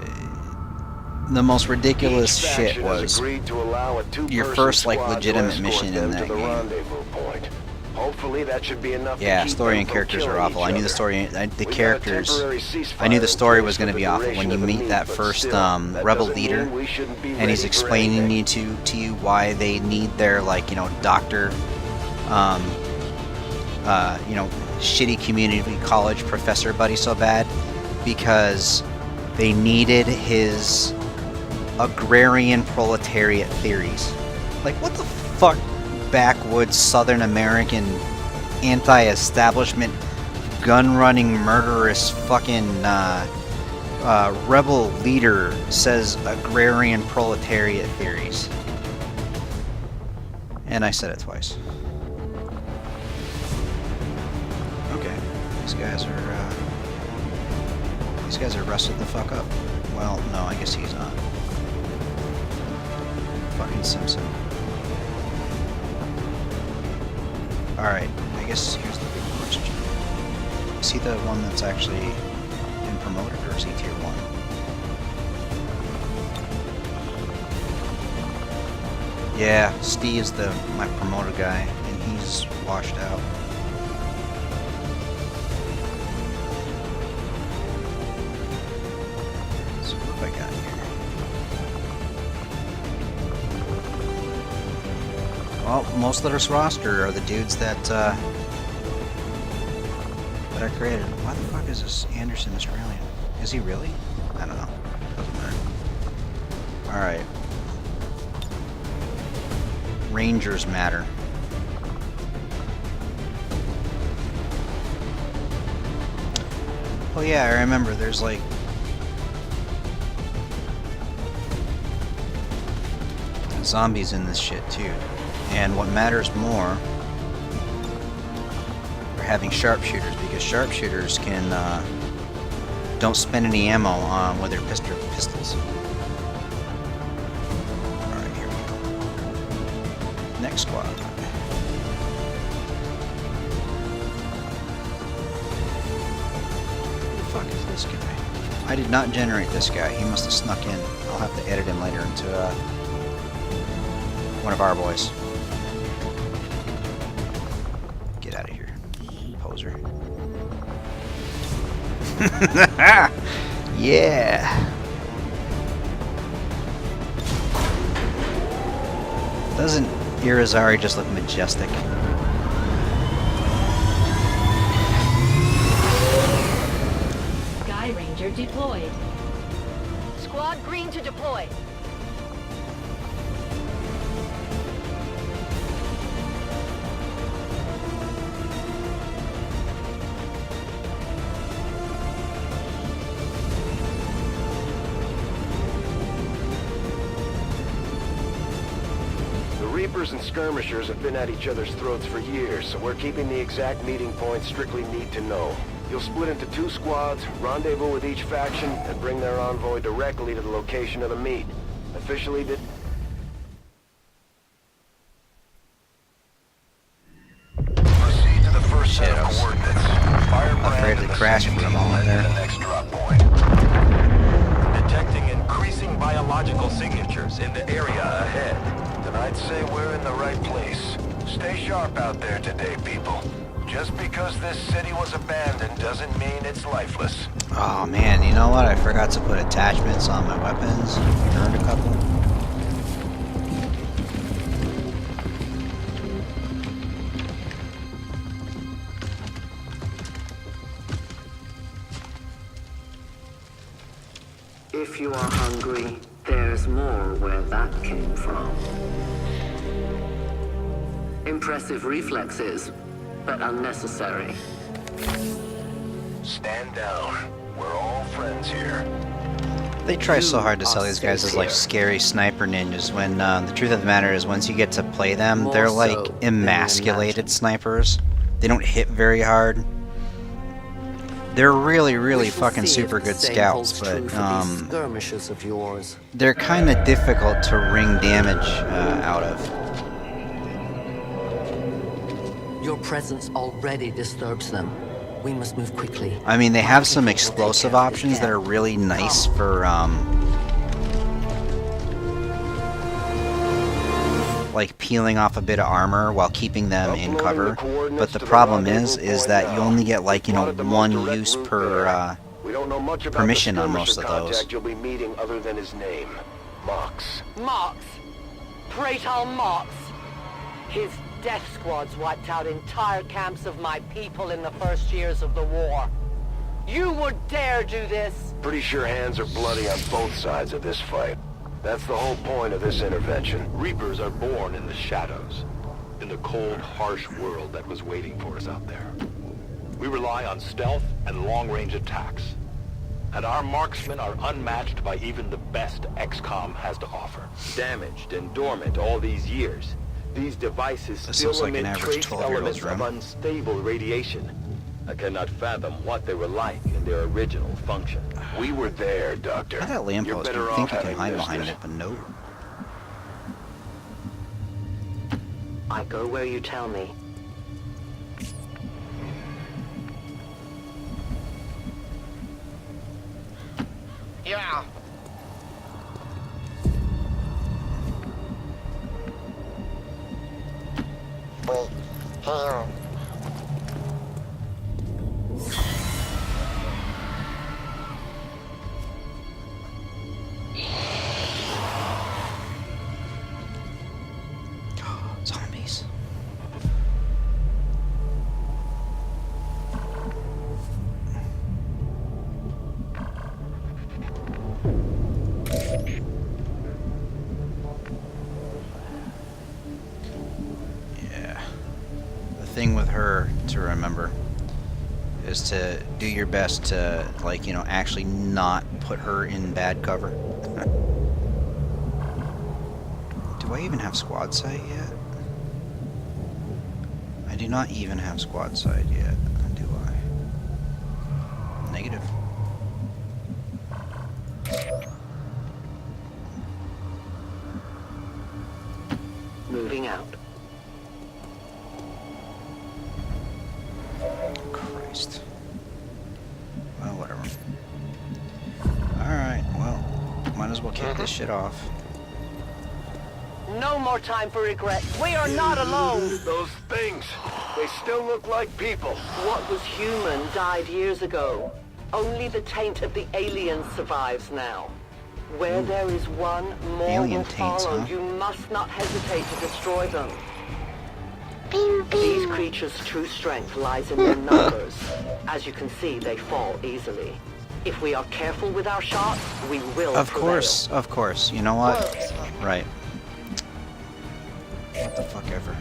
[SPEAKER 1] the most ridiculous
[SPEAKER 4] Each
[SPEAKER 1] shit
[SPEAKER 4] faction has
[SPEAKER 1] was
[SPEAKER 4] agreed to allow a two-person
[SPEAKER 1] your first like
[SPEAKER 4] squad to
[SPEAKER 1] legitimate
[SPEAKER 4] escort
[SPEAKER 1] mission
[SPEAKER 4] them
[SPEAKER 1] in
[SPEAKER 4] to
[SPEAKER 1] that
[SPEAKER 4] the
[SPEAKER 1] game.
[SPEAKER 4] rendezvous point. Hopefully that should be enough
[SPEAKER 1] Yeah,
[SPEAKER 4] to keep
[SPEAKER 1] story
[SPEAKER 4] them
[SPEAKER 1] and
[SPEAKER 4] from
[SPEAKER 1] characters are
[SPEAKER 4] killing
[SPEAKER 1] awful.
[SPEAKER 4] each
[SPEAKER 1] I knew the
[SPEAKER 4] other.
[SPEAKER 1] story, the
[SPEAKER 4] We got a
[SPEAKER 1] characters.
[SPEAKER 4] temporary
[SPEAKER 1] I
[SPEAKER 4] ceasefire
[SPEAKER 1] knew the
[SPEAKER 4] in
[SPEAKER 1] story
[SPEAKER 4] place
[SPEAKER 1] was
[SPEAKER 4] for
[SPEAKER 1] going to
[SPEAKER 4] the
[SPEAKER 1] be awful when
[SPEAKER 4] duration
[SPEAKER 1] you
[SPEAKER 4] of the
[SPEAKER 1] meet
[SPEAKER 4] meet,
[SPEAKER 1] that
[SPEAKER 4] but
[SPEAKER 1] first
[SPEAKER 4] still, that
[SPEAKER 1] rebel
[SPEAKER 4] doesn't
[SPEAKER 1] leader,
[SPEAKER 4] mean we shouldn't be
[SPEAKER 1] and he's
[SPEAKER 4] ready for
[SPEAKER 1] explaining
[SPEAKER 4] anything.
[SPEAKER 1] to you why they need their, like, you know, doctor, you know, shitty community college professor buddy so bad, because they needed his agrarian proletariat theories. Like, what the fuck, backwoods Southern American anti-establishment gun-running murderous fucking rebel leader says agrarian proletariat theories? And I said it twice. Okay, these guys are rusted the fuck up. Well, no, I guess he's not. Fucking Simpson. Alright, I guess here's the big question. Is he the one that's actually been promoted, or is he tier 1? Yeah, Steve's my promoted guy, and he's washed out. So what have I got here? Well, most of this roster are the dudes that I created. Why the fuck is this Anderson Australian? Is he really? I don't know. Doesn't matter. Alright. Rangers matter. Oh yeah, I remember there's like zombies in this shit too. And what matters more are having sharpshooters, because sharpshooters can don't spend any ammo with their pistols. Alright, here we go. Next squad. Who the fuck is this guy? I did not generate this guy. He must have snuck in. I'll have to edit him later into one of our boys. Get out of here, poser. Yeah. Doesn't Irizarry just look majestic?
[SPEAKER 3] Sky Ranger deployed.
[SPEAKER 7] Squad green to deploy.
[SPEAKER 4] Reapers and skirmishers have been at each other's throats for years, so we're keeping the exact meeting points strictly need to know. You'll split into 2 squads, rendezvous with each faction, and bring their envoy directly to the location of the meet. Officially did... Proceed to the first set of coordinates.
[SPEAKER 1] Afraid to crash for a moment there.
[SPEAKER 4] The next drop point. Detecting increasing biological signatures in the area ahead. Then I'd say we're in the right place. Stay sharp out there today, people. Just because this city was abandoned doesn't mean it's lifeless.
[SPEAKER 1] Oh man, you know what? I forgot to put attachments on my weapons. Earned a couple.
[SPEAKER 13] If you are hungry, there's more where that came from. Impressive reflexes, but unnecessary.
[SPEAKER 4] Stand down. We're all friends here.
[SPEAKER 1] They try so hard to sell these guys as like scary sniper ninjas when the truth of the matter is once you get to play them, they're like emasculated snipers. They don't hit very hard. They're really, really fucking super good scouts, but they're kind of difficult to wring damage out of.
[SPEAKER 13] Your presence already disturbs them. We must move quickly.
[SPEAKER 1] I mean, they have some explosive options that are really nice for, like peeling off a bit of armor while keeping them in cover. But the problem is that you only get like, you know, 1 use per mission on most of those.
[SPEAKER 4] You'll be meeting other than his name, Mox.
[SPEAKER 7] Mox. Praetor Mox. His death squads wiped out entire camps of my people in the first years of the war. You would dare do this?
[SPEAKER 4] Pretty sure hands are bloody on both sides of this fight. That's the whole point of this intervention.
[SPEAKER 11] Reapers are born in the shadows, in the cold, harsh world that was waiting for us out there. We rely on stealth and long-range attacks. And our marksmen are unmatched by even the best XCOM has to offer. Damaged and dormant all these years, these devices still emit trace elements of unstable radiation. I cannot fathom what they were like in their original function.
[SPEAKER 4] We were there, Doctor.
[SPEAKER 1] That lamppost, you think you can hide behind it, but no.
[SPEAKER 7] I go where you tell me.
[SPEAKER 5] Yeah. Wait, hang on.
[SPEAKER 1] Zombies. thing with her to remember is to do your best to, like, you know, actually not put her in bad cover. Do I even have squad sight yet? I do not even have squad sight yet, do I? Negative.
[SPEAKER 7] Moving out.
[SPEAKER 1] Christ. Well, whatever. Alright, well, might as well kick this shit off.
[SPEAKER 7] No more time for regret. We are not alone.
[SPEAKER 4] Those things, they still look like people.
[SPEAKER 7] What was human died years ago. Only the taint of the aliens survives now. Where there is one, more
[SPEAKER 1] Alien
[SPEAKER 7] will
[SPEAKER 1] taints,
[SPEAKER 7] follow.
[SPEAKER 1] huh?
[SPEAKER 7] You must not hesitate to destroy them. These creatures' true strength lies in their numbers. As you can see, they fall easily. If we are careful with our shots, we will
[SPEAKER 1] Of
[SPEAKER 7] prevail.
[SPEAKER 1] course. You know what? Right. What the fuck ever.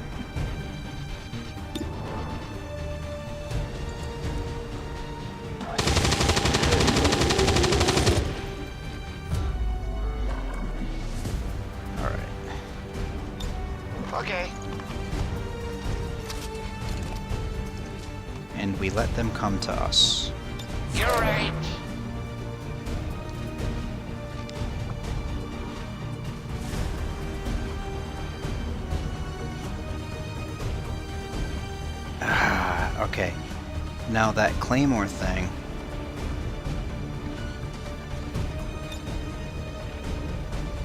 [SPEAKER 1] Alright.
[SPEAKER 5] Okay.
[SPEAKER 1] And we let them come to us.
[SPEAKER 5] You're right.
[SPEAKER 1] Okay. Now that Claymore thing.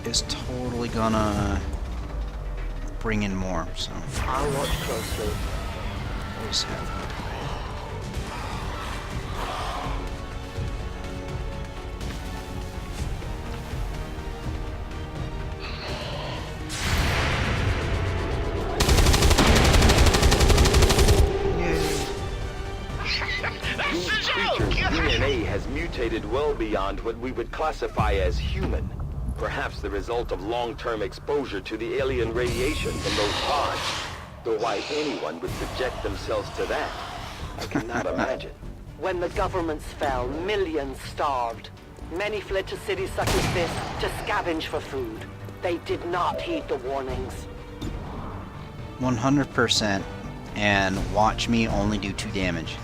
[SPEAKER 1] Is totally gonna bring in more, so.
[SPEAKER 7] I'll watch closely.
[SPEAKER 1] Always have.
[SPEAKER 4] These creatures' DNA has mutated well beyond what we would classify as human. Perhaps the result of long-term exposure to the alien radiation from those pods. Though why anyone would subject themselves to that, I cannot imagine.
[SPEAKER 7] When the governments fell, millions starved. Many fled to cities such as this to scavenge for food. They did not heed the warnings.
[SPEAKER 1] 100%. And watch me only do 2 damage.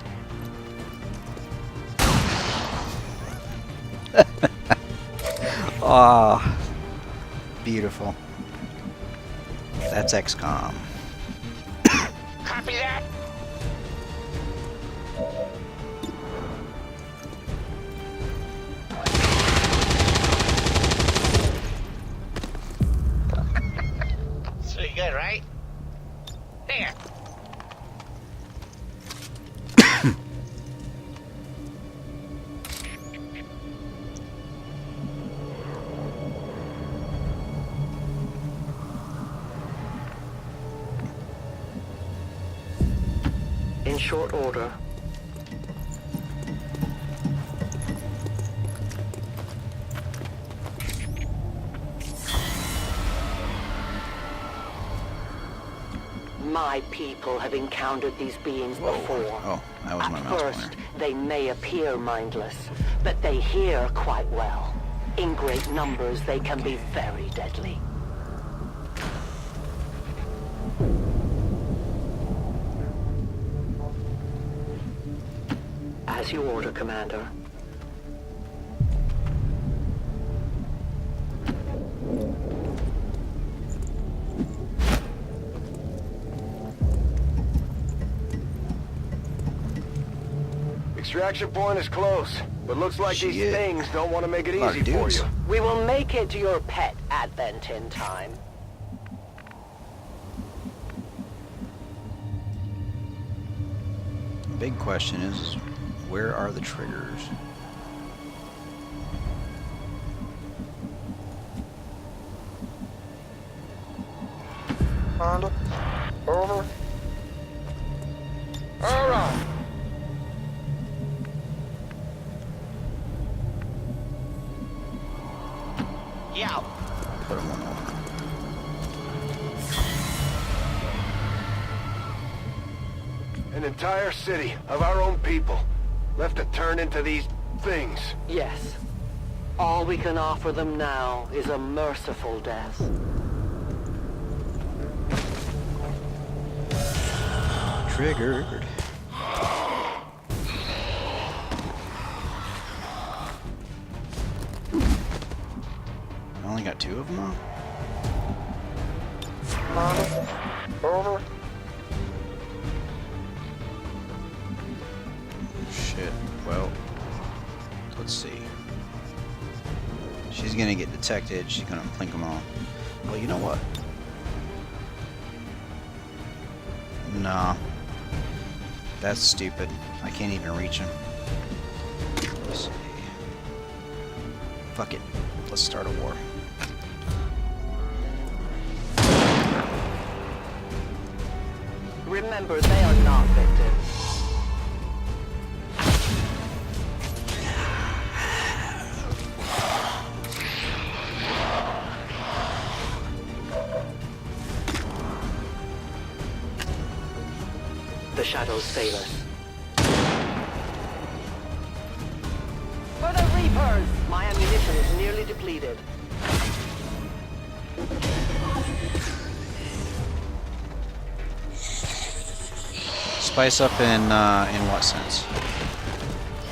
[SPEAKER 1] Ah, beautiful. That's XCOM.
[SPEAKER 5] Copy that. It's pretty good, right? There.
[SPEAKER 7] In short order. My people have encountered these beings before.
[SPEAKER 1] Oh, that was my
[SPEAKER 7] At
[SPEAKER 1] mouse
[SPEAKER 7] first,
[SPEAKER 1] pointer.
[SPEAKER 7] they may appear mindless, but they hear quite well. In great numbers, they can be very deadly. As you order, Commander.
[SPEAKER 4] Extraction point is close, but looks like these
[SPEAKER 1] Shit.
[SPEAKER 4] things don't want to make it
[SPEAKER 1] Lot of
[SPEAKER 4] easy for
[SPEAKER 1] dudes.
[SPEAKER 4] you.
[SPEAKER 7] We will make it to your pet advent in time.
[SPEAKER 1] The big question is, where are the triggers?
[SPEAKER 5] Honda. Over. All right. Yeah.
[SPEAKER 1] Put them on over.
[SPEAKER 4] An entire city of our own people left to turn into these things.
[SPEAKER 14] Yes. All we can offer them now is a merciful death.
[SPEAKER 1] Triggered. I only got 2 of them though?
[SPEAKER 14] Over.
[SPEAKER 1] Shit. Well, let's see. She's gonna get detected. She's gonna blink them all. Well, you know what? Nah. That's stupid. I can't even reach him. Let's see. Fuck it. Let's start a war.
[SPEAKER 14] Remember, they are not victims. The shadows fail us. For the Reapers! My ammunition is nearly depleted.
[SPEAKER 1] Spice up in what sense?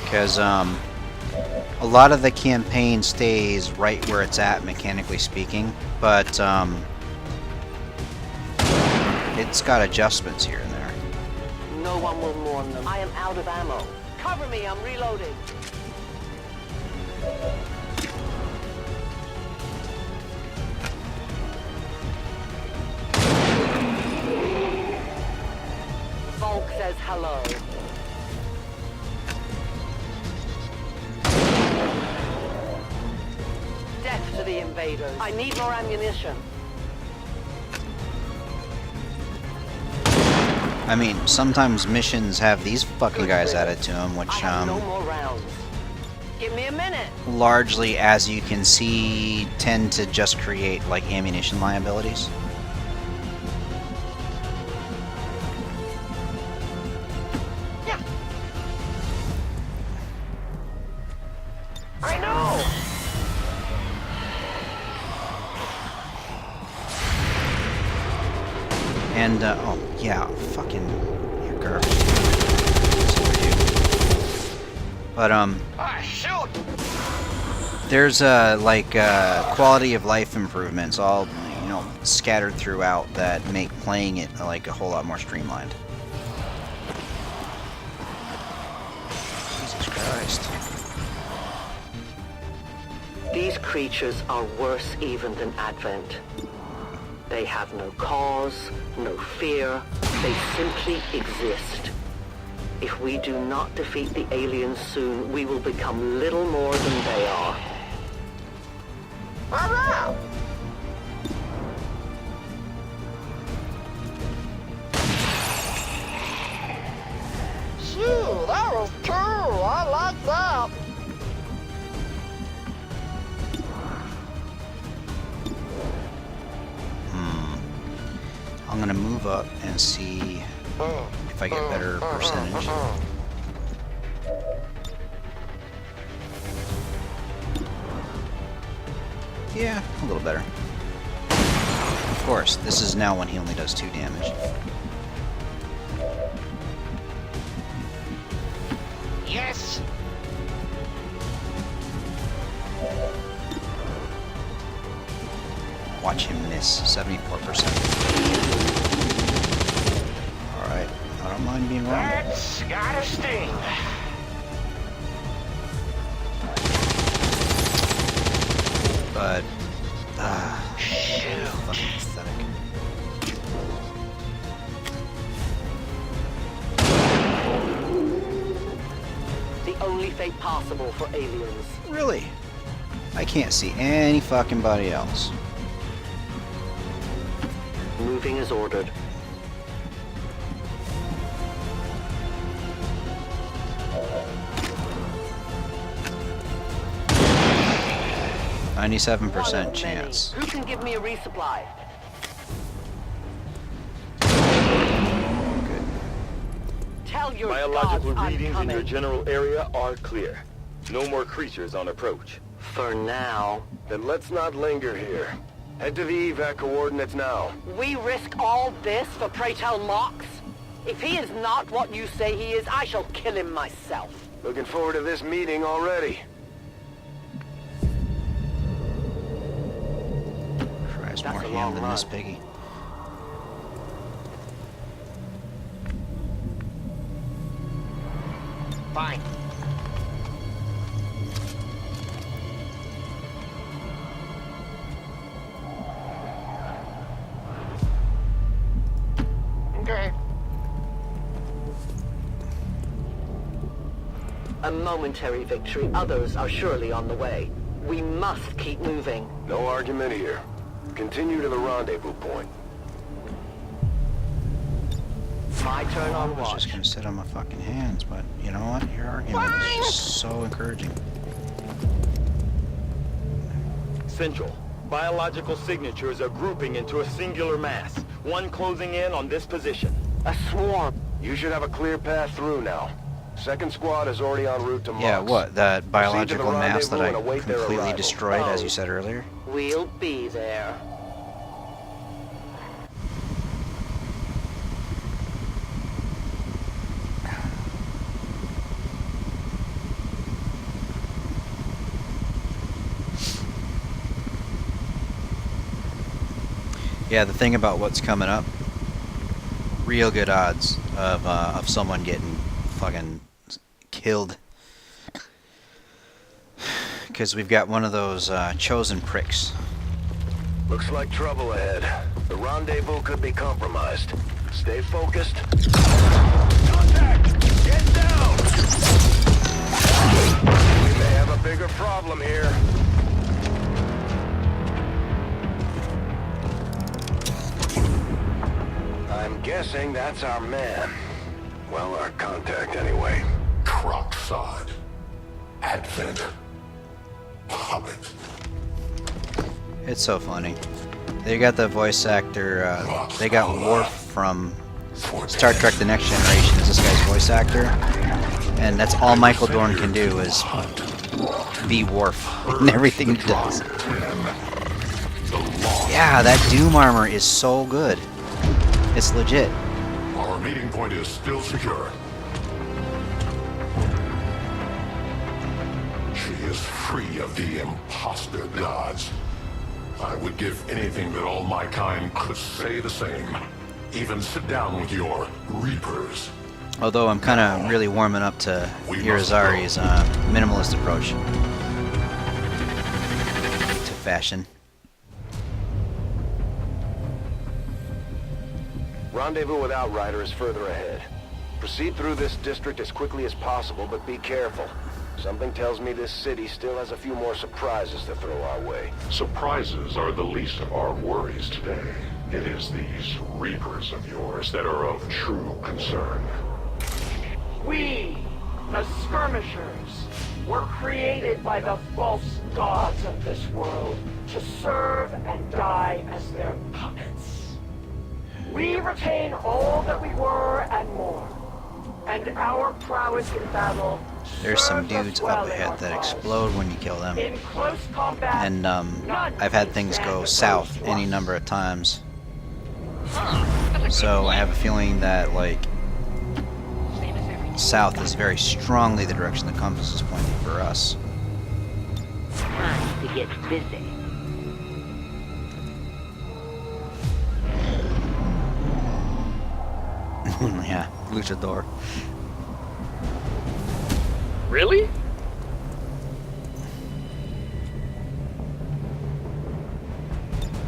[SPEAKER 1] Because a lot of the campaign stays right where it's at, mechanically speaking, but it's got adjustments here and there.
[SPEAKER 14] No one will mourn them. I am out of ammo. Cover me, I'm reloading. Volk says hello. Death to the invaders. I need more ammunition.
[SPEAKER 1] I mean, sometimes missions have these fucking guys added to them, which,
[SPEAKER 14] I have no more rounds. Give me a minute.
[SPEAKER 1] largely, as you can see, tend to just create, like, ammunition liabilities.
[SPEAKER 5] Yeah. I know.
[SPEAKER 1] And, oh, yeah, fucking, you're garbage. But,
[SPEAKER 5] Ah, shoot.
[SPEAKER 1] there's, like, quality of life improvements all, you know, scattered throughout that make playing it, like, a whole lot more streamlined. Jesus Christ.
[SPEAKER 14] These creatures are worse even than Advent. They have no cause, no fear. They simply exist. If we do not defeat the aliens soon, we will become little more than they are.
[SPEAKER 5] Hurrah! Phew, that was cool. I like that.
[SPEAKER 1] I'm gonna move up and see if I get better percentage. Yeah, a little better. Of course, this is now when he only does 2 damage.
[SPEAKER 5] Yes.
[SPEAKER 1] Watch him miss 74%. Alright, I don't mind being wrong.
[SPEAKER 5] That's got a sting.
[SPEAKER 1] But, fucking pathetic.
[SPEAKER 14] The only fate possible for aliens.
[SPEAKER 1] Really? I can't see any fucking body else.
[SPEAKER 14] Moving as ordered.
[SPEAKER 1] %97% chance.
[SPEAKER 14] Who can give me a resupply?
[SPEAKER 1] Good.
[SPEAKER 14] Tell your
[SPEAKER 2] Biological
[SPEAKER 14] gods I'm
[SPEAKER 2] readings in
[SPEAKER 14] coming.
[SPEAKER 2] your general area are clear. No more creatures on approach.
[SPEAKER 14] For now.
[SPEAKER 4] Then let's not linger here. Head to the evac coordinates now.
[SPEAKER 14] We risk all this for pray tell Mox? If he is not what you say he is, I shall kill him myself.
[SPEAKER 4] Looking forward to this meeting already.
[SPEAKER 1] Fries
[SPEAKER 14] That's
[SPEAKER 1] more
[SPEAKER 14] a
[SPEAKER 1] ham
[SPEAKER 14] long
[SPEAKER 1] than
[SPEAKER 14] run.
[SPEAKER 1] this piggy.
[SPEAKER 5] Fine. Okay.
[SPEAKER 14] A momentary victory. Others are surely on the way. We must keep moving.
[SPEAKER 4] No argument here. Continue to the rendezvous point.
[SPEAKER 14] My turn on
[SPEAKER 1] I was
[SPEAKER 14] watch.
[SPEAKER 1] just gonna sit on my fucking hands, but you know what? Your argument is just so encouraging.
[SPEAKER 2] Central. Biological signatures are grouping into a singular mass. One closing in on this position.
[SPEAKER 14] A swarm.
[SPEAKER 4] You should have a clear path through now. Second squad is already en route to Mox.
[SPEAKER 1] Yeah, what? That biological mass that I
[SPEAKER 4] rendezvous and await their
[SPEAKER 1] completely
[SPEAKER 4] arrival.
[SPEAKER 1] destroyed, as you said earlier?
[SPEAKER 14] We'll be there.
[SPEAKER 1] Yeah, the thing about what's coming up, real good odds of someone getting fucking killed. Because we've got one of those chosen pricks.
[SPEAKER 4] Looks like trouble ahead. The rendezvous could be compromised. Stay focused. Contact! Get down! We may have a bigger problem here. I'm guessing that's our man. Well, our contact anyway.
[SPEAKER 15] Crocksod. Advent. Hobbit.
[SPEAKER 1] It's so funny. They got the voice actor, they got Worf from Star Trek The Next Generation as this guy's voice actor. And that's all Michael Dorn can do is be Worf in everything he does. Yeah, that Doom armor is so good. It's legit.
[SPEAKER 15] Our meeting point is still secure. She is free of the imposter gods. I would give anything that all my kind could say the same. Even sit down with your Reapers.
[SPEAKER 1] Although I'm kind of really warming up to Irizarry's minimalist approach to fashion.
[SPEAKER 4] Rendezvous with Outrider is further ahead. Proceed through this district as quickly as possible, but be careful. Something tells me this city still has a few more surprises to throw our way.
[SPEAKER 15] Surprises are the least of our worries today. It is these Reapers of yours that are of true concern.
[SPEAKER 5] We, the skirmishers, were created by the false gods of this world to serve and die as their puppets. We retain all that we were and more, and our prowess in battle.
[SPEAKER 1] There's some
[SPEAKER 5] serves us
[SPEAKER 1] dudes
[SPEAKER 5] well
[SPEAKER 1] up
[SPEAKER 5] in
[SPEAKER 1] ahead
[SPEAKER 5] our
[SPEAKER 1] that
[SPEAKER 5] cause.
[SPEAKER 1] explode when you kill them.
[SPEAKER 5] In close combat,
[SPEAKER 1] And I've had things go south any number of times. So I have a feeling that, like, south is very strongly the direction the compass is pointing for us.
[SPEAKER 14] Time to get busy.
[SPEAKER 1] Yeah, luchador.
[SPEAKER 6] Really?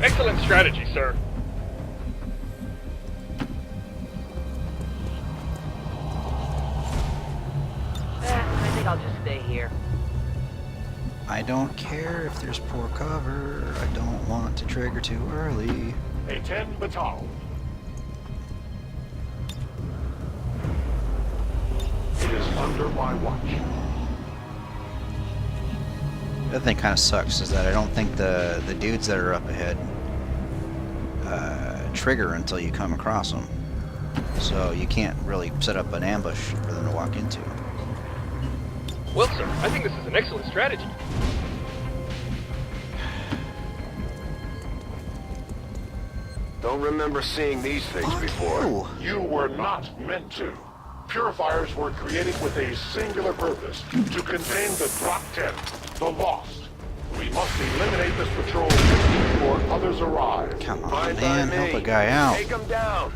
[SPEAKER 6] Excellent strategy, sir.
[SPEAKER 14] I think I'll just stay here.
[SPEAKER 1] I don't care if there's poor cover. I don't want to trigger too early.
[SPEAKER 15] A 10 batal. It is under my watch.
[SPEAKER 1] The other thing kind of sucks is that I don't think the dudes that are up ahead trigger until you come across them. So you can't really set up an ambush for them to walk into.
[SPEAKER 6] Well, sir, I think this is an excellent strategy.
[SPEAKER 4] Don't remember seeing these things before.
[SPEAKER 15] You were not meant to. Purifiers were created with a singular purpose, to contain the Drop 10, the Lost. We must eliminate this patrol before others arrive.
[SPEAKER 1] Come on, man, help a guy out.
[SPEAKER 4] Take him down.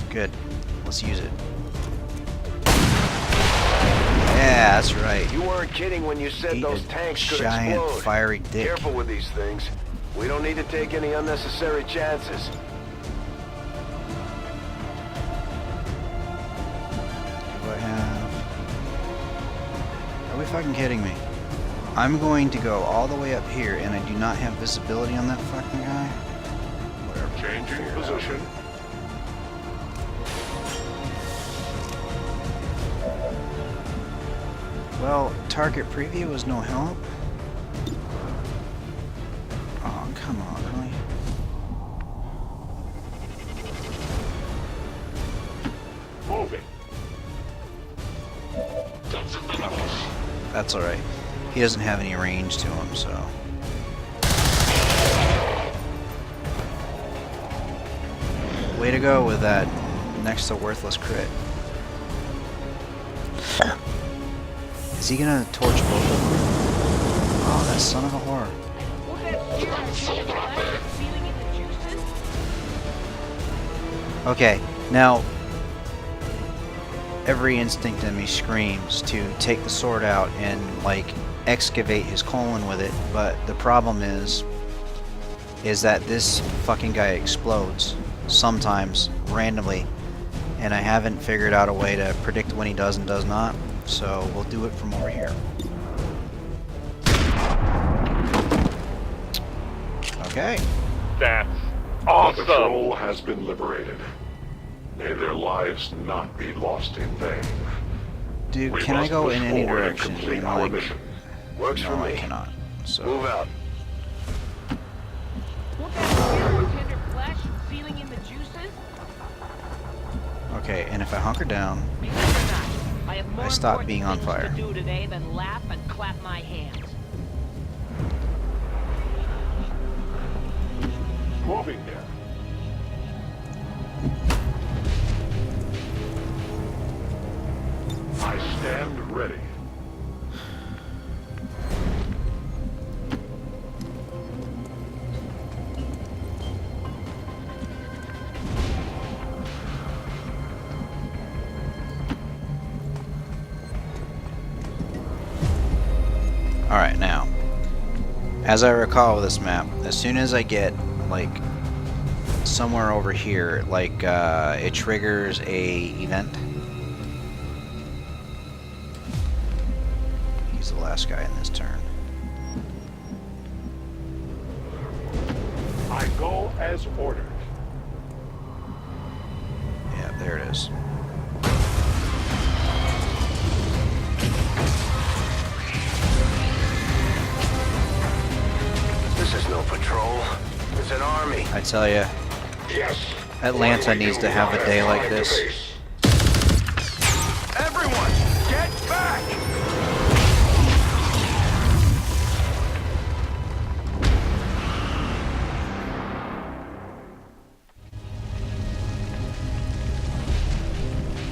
[SPEAKER 1] Good. Let's use it. Yeah, that's right.
[SPEAKER 4] You weren't kidding when you said those tanks could
[SPEAKER 1] giant
[SPEAKER 4] explode.
[SPEAKER 1] fiery dick.
[SPEAKER 4] Careful with these things. We don't need to take any unnecessary chances.
[SPEAKER 1] Do I have... Are we fucking kidding me? I'm going to go all the way up here and I do not have visibility on that fucking guy? Whatever.
[SPEAKER 15] Changing position.
[SPEAKER 1] Well, target preview was no help. Oh, come on, really?
[SPEAKER 15] Moving.
[SPEAKER 1] That's alright. He doesn't have any range to him, so... Way to go with that next to worthless crit. Is he gonna torch both of them? Oh, that son of a whore. Okay, now every instinct in me screams to take the sword out and like excavate his colon with it, but the problem is that this fucking guy explodes sometimes randomly, and I haven't figured out a way to predict when he does and does not. So we'll do it from over here. Okay.
[SPEAKER 6] That's
[SPEAKER 15] The
[SPEAKER 6] awesome.
[SPEAKER 15] patrol has been liberated. May their lives not be lost in vain.
[SPEAKER 1] Dude,
[SPEAKER 15] We
[SPEAKER 1] can I
[SPEAKER 15] must
[SPEAKER 1] go
[SPEAKER 15] push
[SPEAKER 1] in any
[SPEAKER 15] forward and
[SPEAKER 1] direction?
[SPEAKER 15] complete
[SPEAKER 1] And,
[SPEAKER 15] our
[SPEAKER 1] like,
[SPEAKER 15] mission.
[SPEAKER 4] Works
[SPEAKER 1] no,
[SPEAKER 4] for
[SPEAKER 1] I
[SPEAKER 4] me.
[SPEAKER 1] cannot. So
[SPEAKER 4] Move out.
[SPEAKER 1] okay, and if I hunker down,
[SPEAKER 16] I have more
[SPEAKER 1] I stop
[SPEAKER 16] important
[SPEAKER 1] being on
[SPEAKER 16] things
[SPEAKER 1] fire.
[SPEAKER 16] to do today than laugh and clap my hands.
[SPEAKER 15] Moving there. I stand ready.
[SPEAKER 1] alright, now, as I recall with this map, as soon as I get, like, somewhere over here, like, it triggers a event. He's the last guy in this turn.
[SPEAKER 15] I go as ordered.
[SPEAKER 1] Yeah, there it is.
[SPEAKER 4] This is no patrol. It's an army.
[SPEAKER 1] I tell you,
[SPEAKER 15] Yes.
[SPEAKER 1] Atlanta needs to have a day like this.
[SPEAKER 4] Everyone, get back!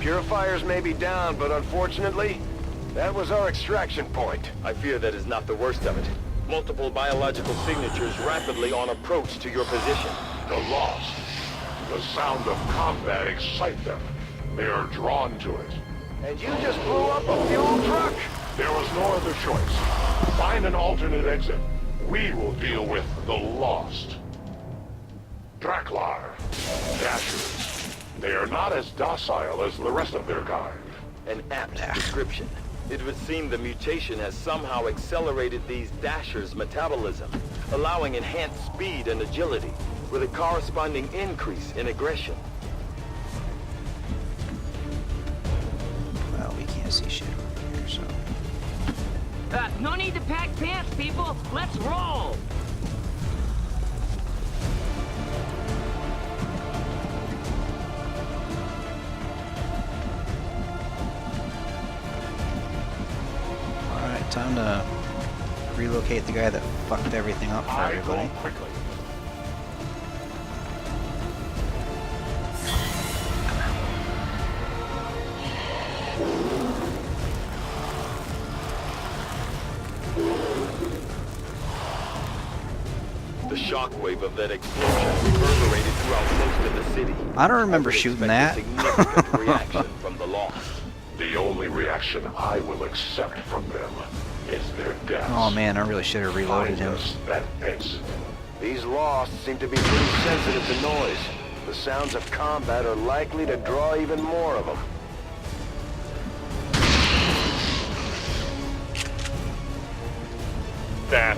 [SPEAKER 4] Purifiers may be down, but unfortunately, that was our extraction point.
[SPEAKER 17] I fear that is not the worst of it. Multiple biological signatures rapidly on approach to your position.
[SPEAKER 15] The Lost. The sound of combat excites them. They are drawn to it.
[SPEAKER 4] And you just blew up a fuel truck?
[SPEAKER 15] There was no other choice. Find an alternate exit. We will deal with the Lost. Draklar. Dashers. They are not as docile as the rest of their kind.
[SPEAKER 17] An apt description. It would seem the mutation has somehow accelerated these Dashers' metabolism, allowing enhanced speed and agility, with a corresponding increase in aggression.
[SPEAKER 1] Well, we can't see shit over here, so...
[SPEAKER 16] No need to pack pants, people. Let's roll.
[SPEAKER 1] time to relocate the guy that fucked everything up for everybody.
[SPEAKER 15] Quickly.
[SPEAKER 17] The shockwave of that explosion reverberated throughout most of the city.
[SPEAKER 1] I don't remember shooting that.
[SPEAKER 17] Significant reaction from the Lost.
[SPEAKER 15] The only reaction I will accept from them is their death.
[SPEAKER 1] Oh man, I really should have reloaded him.
[SPEAKER 15] That exit.
[SPEAKER 4] These Lost seem to be pretty sensitive to noise. The sounds of combat are likely to draw even more of them.
[SPEAKER 6] That.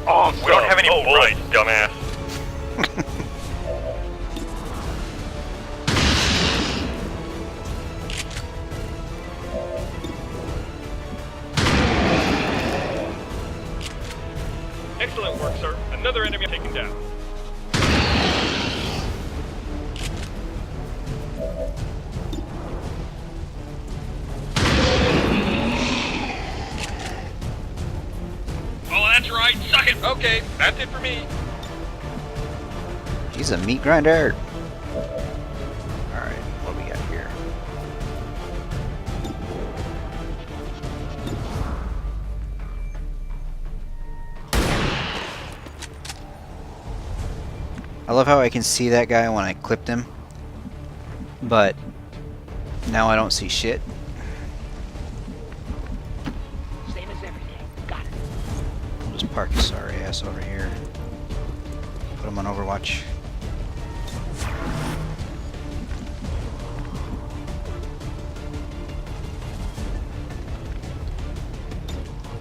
[SPEAKER 6] Oh, we don't have any bullets, dumbass. Excellent work, sir. Another enemy taken down. Oh, that's right. Suck it. Okay, that's it for me.
[SPEAKER 1] He's a meat grinder. Alright, what do we got here? I love how I can see that guy when I clipped him, but now I don't see shit.
[SPEAKER 5] Same as every day. Got it.
[SPEAKER 1] I'll just park his sorry ass over here. Put him on Overwatch.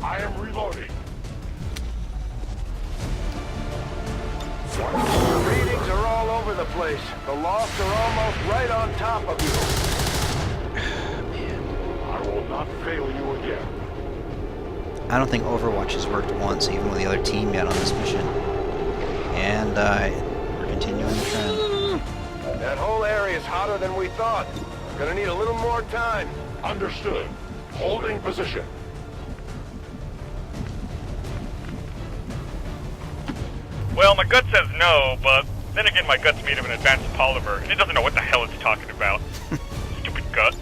[SPEAKER 15] I am reloading.
[SPEAKER 4] Readings are all over the place. The Lost are almost right on top of you.
[SPEAKER 15] I will not fail you again.
[SPEAKER 1] I don't think Overwatch has worked once, even with the other team yet on this mission. And we're continuing the trend.
[SPEAKER 4] That whole area is hotter than we thought. Gonna need a little more time.
[SPEAKER 15] Understood. Holding position.
[SPEAKER 6] Well, my gut says no, but then again my gut's made of an advanced polymer, and it doesn't know what the hell it's talking about. Stupid gut.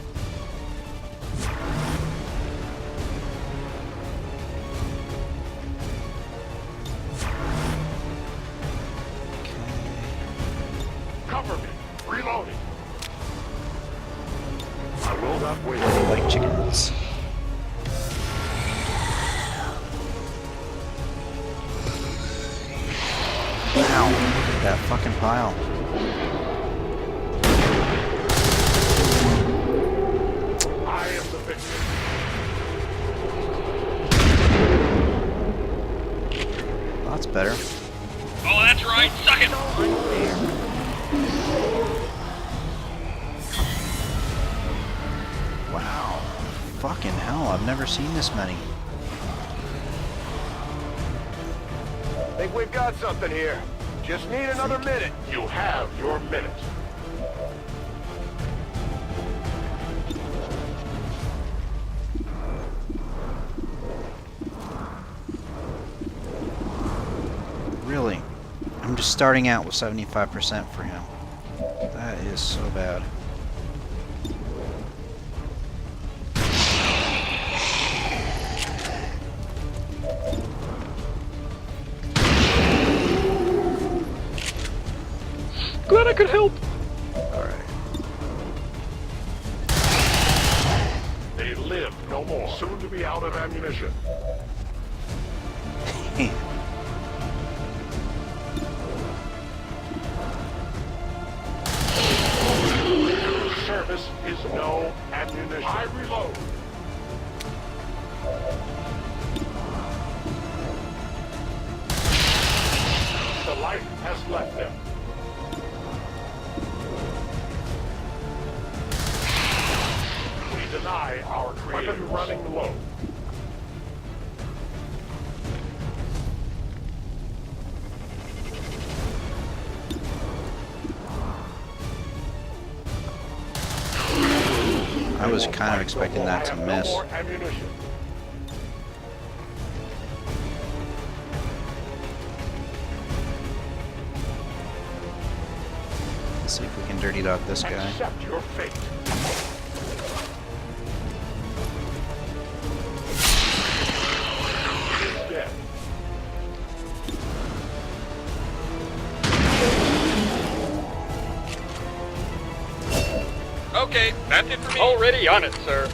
[SPEAKER 15] Cover me. Reloading. I will not wait.
[SPEAKER 1] Like chickens. Wow, look at that fucking pile.
[SPEAKER 15] I am the victim.
[SPEAKER 1] Well, that's better.
[SPEAKER 6] Oh, that's right. Suck it.
[SPEAKER 1] Wow. Fucking hell, I've never seen this many.
[SPEAKER 4] Think we've got something here. Just need another minute.
[SPEAKER 15] You have your minute.
[SPEAKER 1] Really? I'm just starting out with 75% for him. That is so bad.
[SPEAKER 6] Glad I could help.
[SPEAKER 1] Alright.
[SPEAKER 15] They live no more. Soon to be out of ammunition. Service is no ammunition. I reload. The light has left them. We deny our creators. Weapon running low.
[SPEAKER 1] I was kind of expecting that to miss.
[SPEAKER 15] No more ammunition.
[SPEAKER 1] dirty dog this guy.
[SPEAKER 15] Accept your fate. He's dead.
[SPEAKER 6] Okay, that's it for me. Already on it, sir.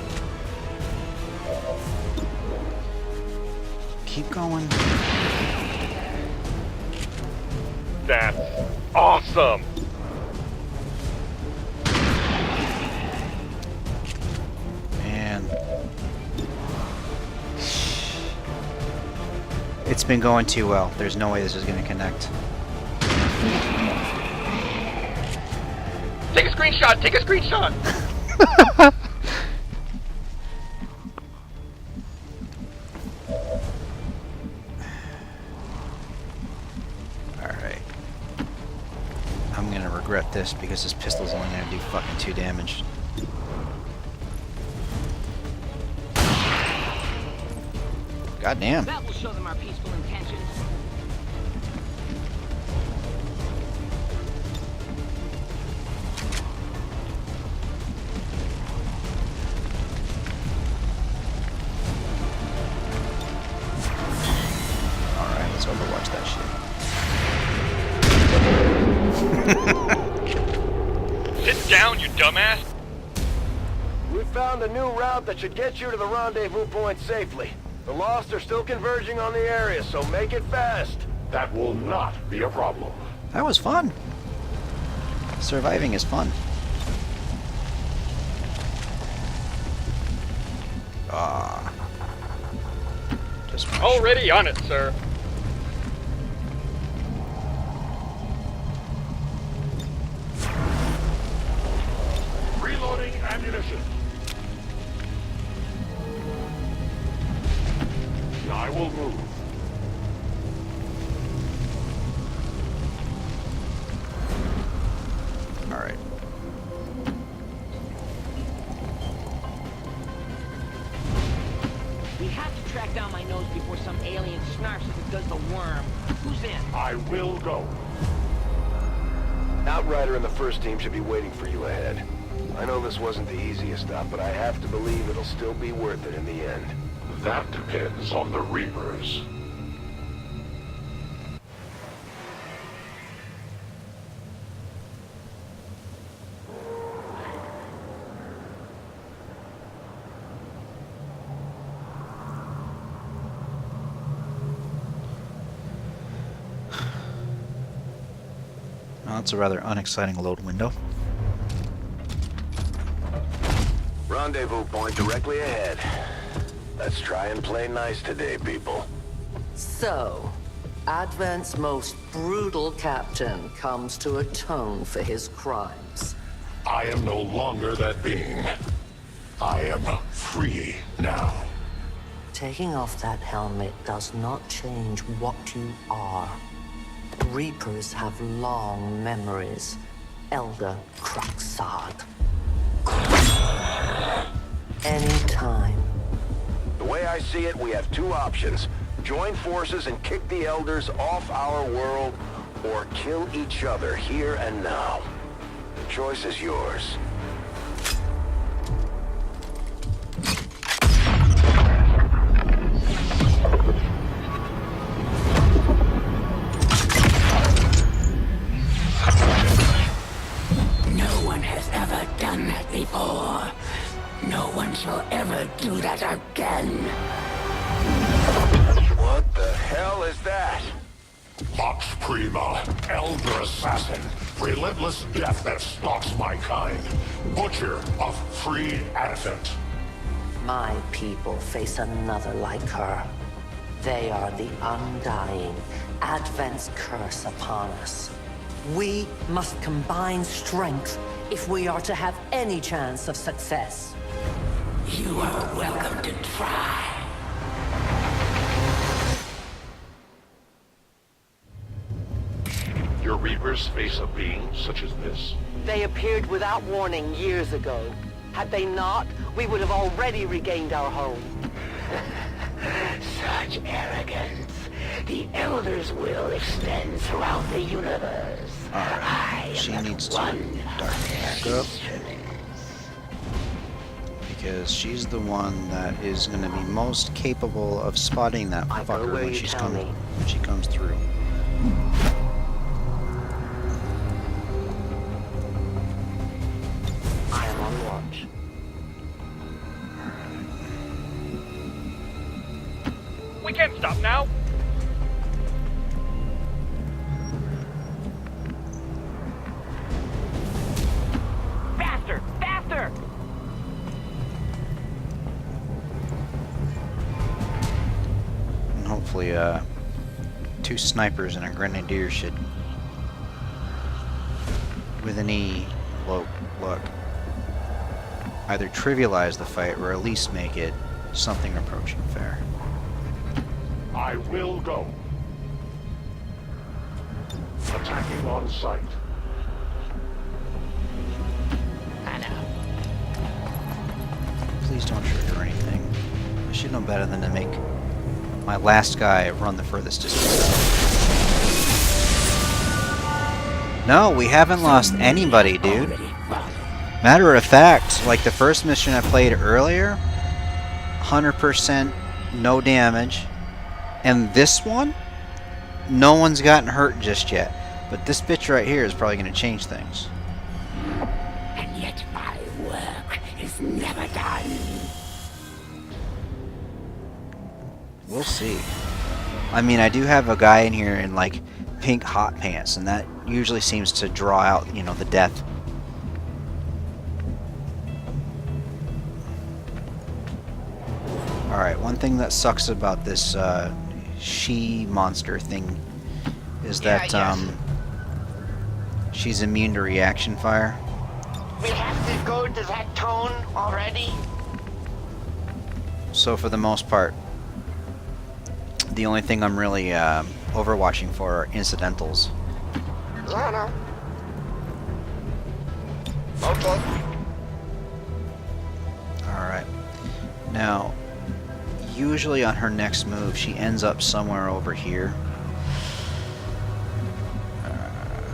[SPEAKER 1] Keep going.
[SPEAKER 6] That's awesome.
[SPEAKER 1] Man. It's been going too well. There's no way this is going to connect.
[SPEAKER 6] Take a screenshot! Take a screenshot!
[SPEAKER 1] Alright. I'm going to regret this because this pistol's only going to do fucking 2 damage. God damn.
[SPEAKER 16] That will show them our peaceful intentions.
[SPEAKER 1] Alright, let's overwatch that shit.
[SPEAKER 6] Sit down, you dumbass!
[SPEAKER 4] We found a new route that should get you to the rendezvous point safely. The Lost are still converging on the area, so make it fast.
[SPEAKER 15] That will not be a problem.
[SPEAKER 1] That was fun. Surviving is fun. Ah. Just
[SPEAKER 6] Already on it, sir.
[SPEAKER 15] Reloading ammunition. I will move.
[SPEAKER 1] Alright.
[SPEAKER 16] We have to track down my nose before some alien snarfs as it does the worm. Who's in?
[SPEAKER 15] I will go.
[SPEAKER 4] Outrider and the first team should be waiting for you ahead. I know this wasn't the easiest stop, but I have to believe it'll still be worth it in the end.
[SPEAKER 15] That depends on the Reapers.
[SPEAKER 1] Well, that's a rather unexciting load window.
[SPEAKER 4] Rendezvous point directly ahead. Let's try and play nice today, people.
[SPEAKER 13] So, Advent's most brutal captain comes to atone for his crimes.
[SPEAKER 15] I am no longer that being. I am free now.
[SPEAKER 13] Taking off that helmet does not change what you are. Reapers have long memories. Elder Craxard. Anytime.
[SPEAKER 4] The way I see it, we have 2 options. Join forces and kick the Elders off our world, or kill each other here and now. The choice is yours.
[SPEAKER 5] No one has ever done that before. No one shall ever do that again.
[SPEAKER 4] What the hell is that?
[SPEAKER 15] Vox Prima, Elder Assassin, relentless death that stalks my kind. Butcher of free Advent.
[SPEAKER 13] My people face another like her. They are the undying, Advent's curse upon us. We must combine strength if we are to have any chance of success.
[SPEAKER 5] You are welcome to try.
[SPEAKER 15] Your Reapers face a being such as this?
[SPEAKER 14] They appeared without warning years ago. Had they not, we would have already regained our home.
[SPEAKER 5] Such arrogance. The Elder's will extends throughout the universe.
[SPEAKER 1] Alright, she needs to darken back up. Because she's the one that is going to be most capable of spotting that fucker when she comes through.
[SPEAKER 14] I am on watch.
[SPEAKER 6] We can't stop now.
[SPEAKER 16] Faster! Faster!
[SPEAKER 1] And hopefully, 2 snipers and a grenadier should, with any luck, either trivialize the fight or at least make it something approaching fair.
[SPEAKER 15] I will go. Attacking on sight.
[SPEAKER 1] Please don't trigger anything. I should know better than to make my last guy run the furthest distance out. No, we haven't lost anybody, dude. Matter of fact, like the first mission I played earlier, 100% no damage. And this one, no one's gotten hurt just yet. But this bitch right here is probably going to change things.
[SPEAKER 5] And yet my work is never done.
[SPEAKER 1] We'll see. I mean, I do have a guy in here in like pink hot pants, and that usually seems to draw out, you know, the death. Alright, one thing that sucks about this she monster thing is that she's immune to reaction fire.
[SPEAKER 5] We have to go to that tone already?
[SPEAKER 1] So for the most part, the only thing I'm really overwatching for are incidentals.
[SPEAKER 5] No. Okay.
[SPEAKER 1] Alright. Now, usually on her next move, she ends up somewhere over here.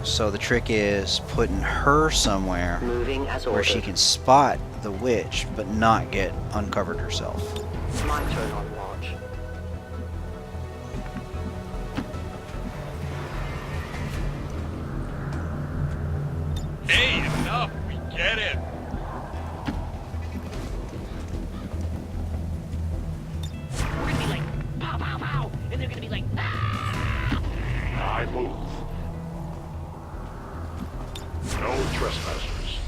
[SPEAKER 1] So the trick is putting her somewhere
[SPEAKER 14] Moving as
[SPEAKER 1] where she
[SPEAKER 14] ordered.
[SPEAKER 1] can spot the witch, but not get uncovered herself.
[SPEAKER 14] My turn on watch.
[SPEAKER 6] Hey, enough. We get it.
[SPEAKER 16] We're gonna be like, pow, pow, pow, and they're gonna be like, ah!
[SPEAKER 15] I move. No trespassers.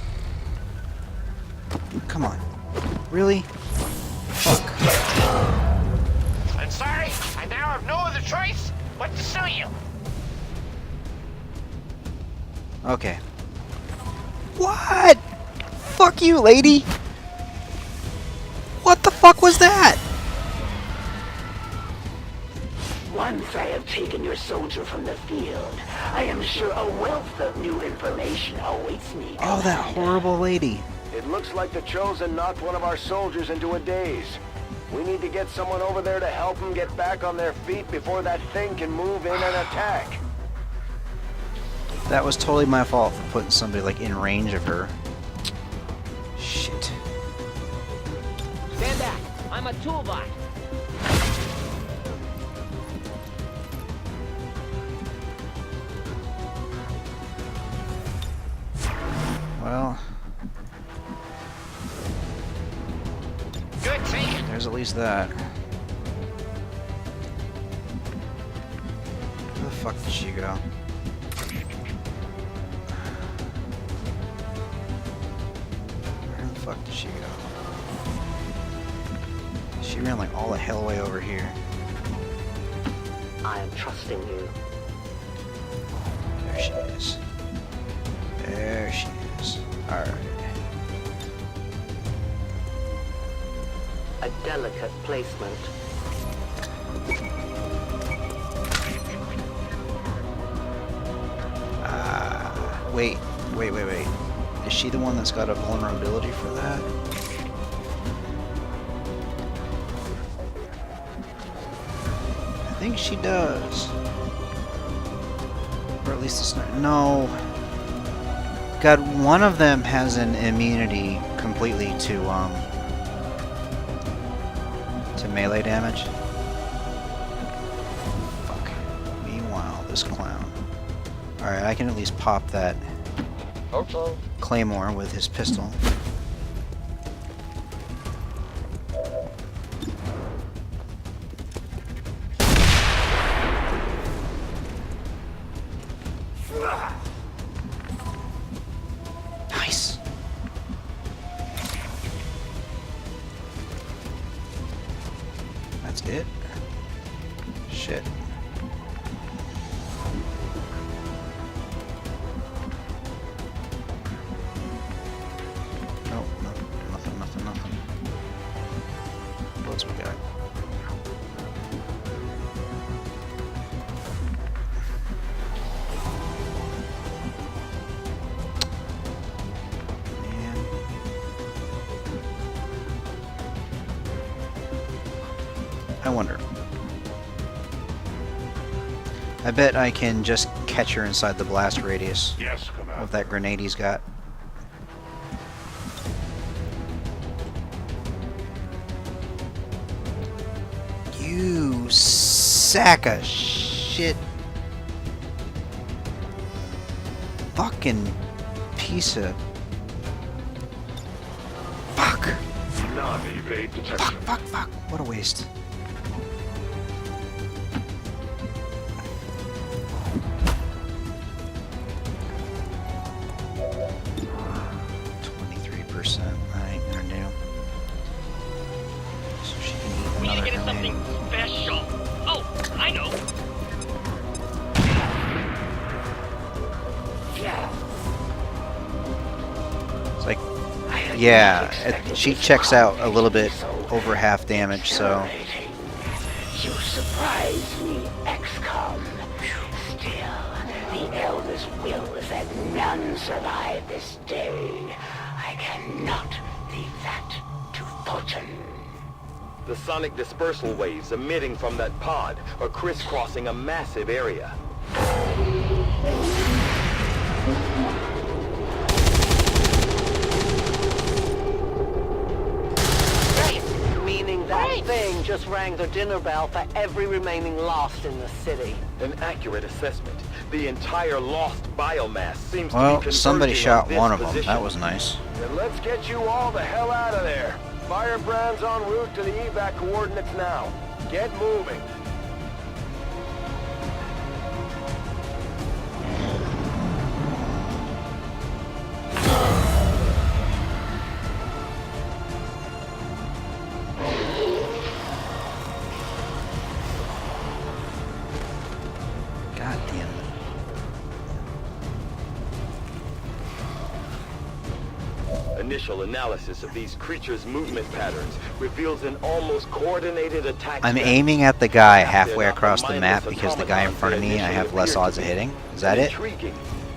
[SPEAKER 1] Come on. Really? Fuck.
[SPEAKER 5] I'm sorry, I now have no other choice but to sue you.
[SPEAKER 1] Okay. What? Fuck you, lady! What the fuck was that?
[SPEAKER 5] Once I have taken your soldier from the field, I am sure a wealth of new information awaits me.
[SPEAKER 1] Oh, that horrible lady.
[SPEAKER 4] It looks like the Chosen knocked one of our soldiers into a daze. We need to get someone over there to help them get back on their feet before that thing can move in and attack.
[SPEAKER 1] That was totally my fault for putting somebody like in range of her. Shit.
[SPEAKER 16] Stand back. I'm a toolbot.
[SPEAKER 1] Well,
[SPEAKER 5] Good thinking.
[SPEAKER 1] there's at least that. Where the fuck did she go? Where the fuck did she go? She ran like all the hell way over here.
[SPEAKER 14] I am trusting you.
[SPEAKER 1] There she is. There she is. Alright.
[SPEAKER 14] A delicate placement.
[SPEAKER 1] Wait. Is she the one that's got a vulnerability for that? I think she does. Or at at least it's not. No. God, one of them has an immunity completely to melee damage. Fuck. Meanwhile, this clown. Alright, I can at least pop that claymore with his pistol. Nice. That's it. Shit. Nope, nothing. What else we got? I wonder. I bet I can just catch her inside the blast radius of that grenade he's got. You sack of shit. Fucking piece of... Fuck.
[SPEAKER 15] Non-evade detection.
[SPEAKER 1] Fuck. What a waste. I ain't gonna do. So she can eat
[SPEAKER 16] We need to
[SPEAKER 1] another
[SPEAKER 16] get us
[SPEAKER 1] grenade.
[SPEAKER 16] something special. Oh, I know.
[SPEAKER 1] It's like, yeah, she checks out a little bit over half damage, so.
[SPEAKER 5] You surprise me, XCOM. Still, the Elder's will is that none survive this day. I cannot leave that to fortune.
[SPEAKER 17] The sonic dispersal waves emitting from that pod are crisscrossing a massive area.
[SPEAKER 14] Meaning that thing just rang the dinner bell for every remaining Lost in the city.
[SPEAKER 17] An accurate assessment. The entire Lost biomass seems to
[SPEAKER 1] Well,
[SPEAKER 17] be
[SPEAKER 1] somebody
[SPEAKER 17] converging
[SPEAKER 1] shot
[SPEAKER 17] on this
[SPEAKER 1] one of them.
[SPEAKER 17] position.
[SPEAKER 1] That was nice.
[SPEAKER 4] Then let's get you all the hell out of there. Firebrand's en route to the evac coordinates now. Get moving.
[SPEAKER 1] God damn it.
[SPEAKER 17] Initial analysis of these creatures' movement patterns reveals an almost coordinated attack.
[SPEAKER 1] I'm
[SPEAKER 17] strategy.
[SPEAKER 1] aiming at the guy halfway across the map because the guy in front of me I have less odds of hitting. Is that
[SPEAKER 17] An
[SPEAKER 1] it?
[SPEAKER 17] intriguing,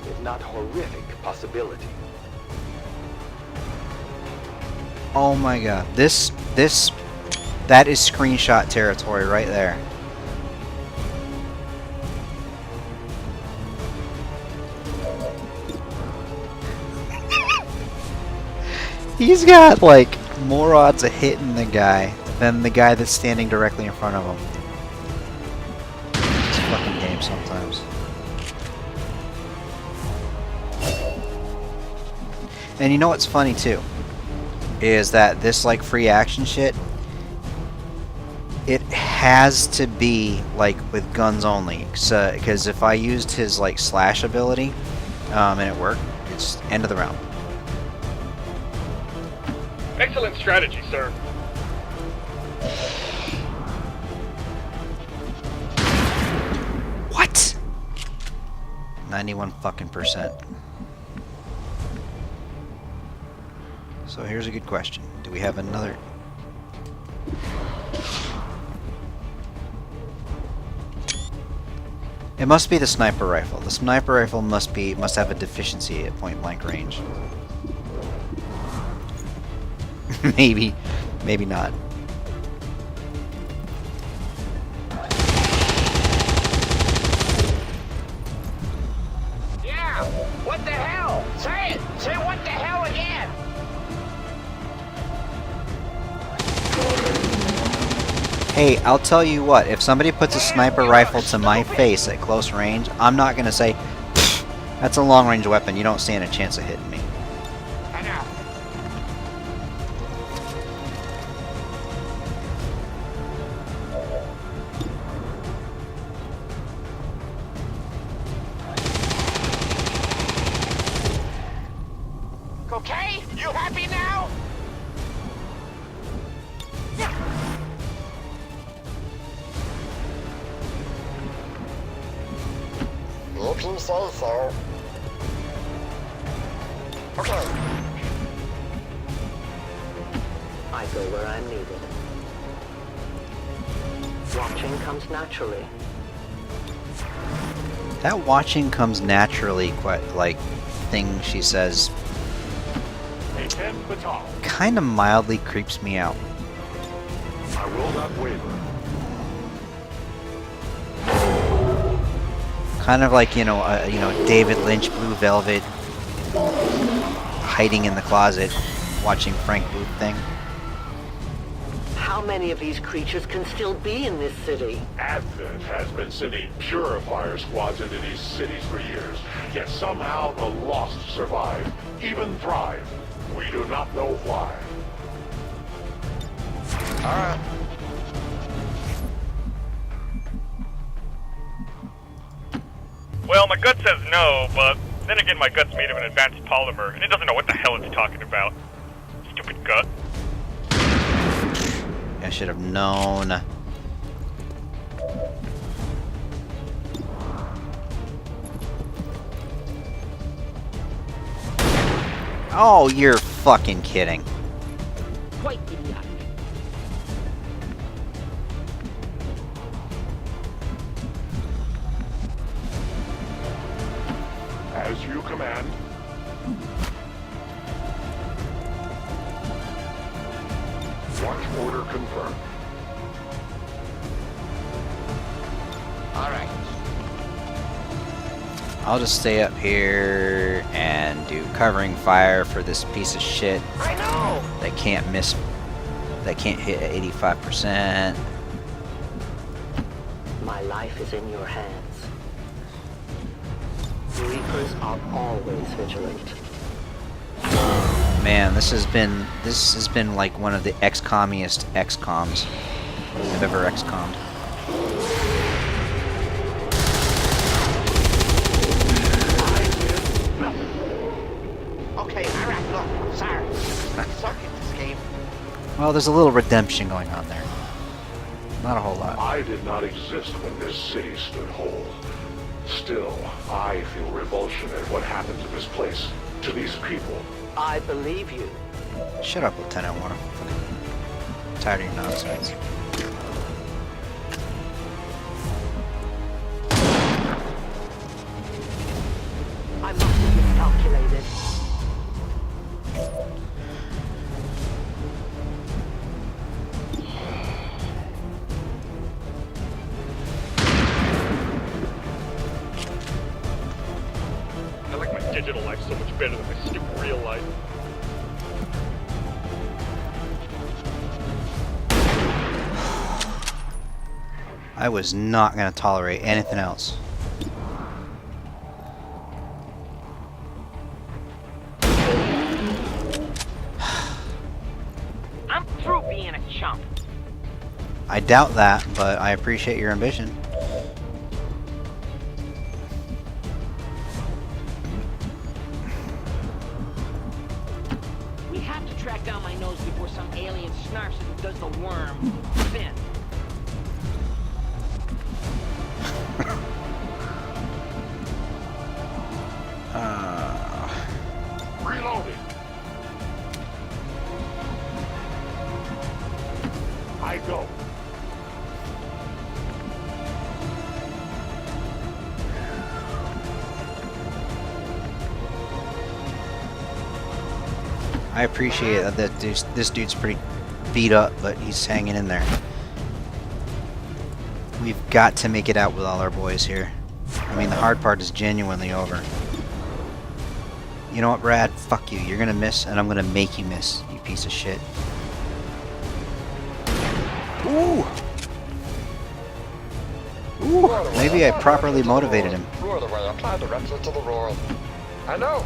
[SPEAKER 17] if not horrific, possibility.
[SPEAKER 1] Oh my god. That is screenshot territory right there. He's got like more odds of hitting the guy than the guy that's standing directly in front of him. It's a fucking game sometimes. And you know what's funny too? Is that this like free action shit, it has to be like with guns only. So, because if I used his like slash ability and it worked, it's end of the round.
[SPEAKER 6] Excellent strategy, sir.
[SPEAKER 1] What? 91 fucking %. So here's a good question. Do we have another? It must be the sniper rifle. The sniper rifle must have a deficiency at point blank range. Maybe not. Hey, I'll tell you what, if somebody puts a sniper rifle to my face at close range, I'm not gonna say, that's a long-range weapon, you don't stand a chance of hitting me.
[SPEAKER 5] Okay? You happy now?
[SPEAKER 18] If you say so. Okay.
[SPEAKER 14] I go where I'm needed. Watching comes naturally.
[SPEAKER 1] That watching comes naturally, quite like thing she says, kind of mildly creeps me out.
[SPEAKER 15] I will not waver.
[SPEAKER 1] Kind of like, you know, David Lynch, Blue Velvet, hiding in the closet, watching Frank Booth thing.
[SPEAKER 14] How many of these creatures can still be in this city?
[SPEAKER 15] Advent has been sending purifier squads into these cities for years, yet somehow the Lost survive, even thrive. We do not know why.
[SPEAKER 18] Alright.
[SPEAKER 6] Well, my gut says no, but then again my gut's made of an advanced polymer, and it doesn't know what the hell it's talking about. Stupid gut.
[SPEAKER 1] I should have known. Oh, you're fucking kidding.
[SPEAKER 16] Quite idiotic.
[SPEAKER 15] As you command. Watch order confirmed.
[SPEAKER 18] Alright.
[SPEAKER 1] I'll just stay up here and do covering fire for this piece of shit.
[SPEAKER 5] I know!
[SPEAKER 1] That can't miss. That can't hit at 85%.
[SPEAKER 14] My life is in your hands. Reapers are always vigilant.
[SPEAKER 1] Man, this has been like one of the XCOMmiest XCOMs I've ever XCOM'd.
[SPEAKER 5] Okay, alright, look, sorry. Suck at this game.
[SPEAKER 1] Well, there's a little redemption going on there. Not a whole lot.
[SPEAKER 15] I did not exist when this city stood whole. Still, I feel revulsion at what happened to this place, to these people.
[SPEAKER 14] I believe you.
[SPEAKER 1] Shut up, Lieutenant Warren. I'm tired of your nonsense.
[SPEAKER 14] I must have miscalculated.
[SPEAKER 6] I like my digital life so much better than my stupid real life.
[SPEAKER 1] I was not going to tolerate anything else.
[SPEAKER 16] I'm through being a chump.
[SPEAKER 1] I doubt that, but I appreciate your ambition.
[SPEAKER 16] We have to track down my nose before some alien snarfs and does the worm. Finn.
[SPEAKER 15] Reloading. I go.
[SPEAKER 1] I appreciate that this dude's pretty beat up, but he's hanging in there. We've got to make it out with all our boys here. I mean, the hard part is genuinely over. You know what, Brad? Fuck you. You're gonna miss, and I'm gonna make you miss, you piece of shit. Ooh! Ooh, maybe I properly motivated him.
[SPEAKER 18] You are the way. Apply directly to the roar. I know.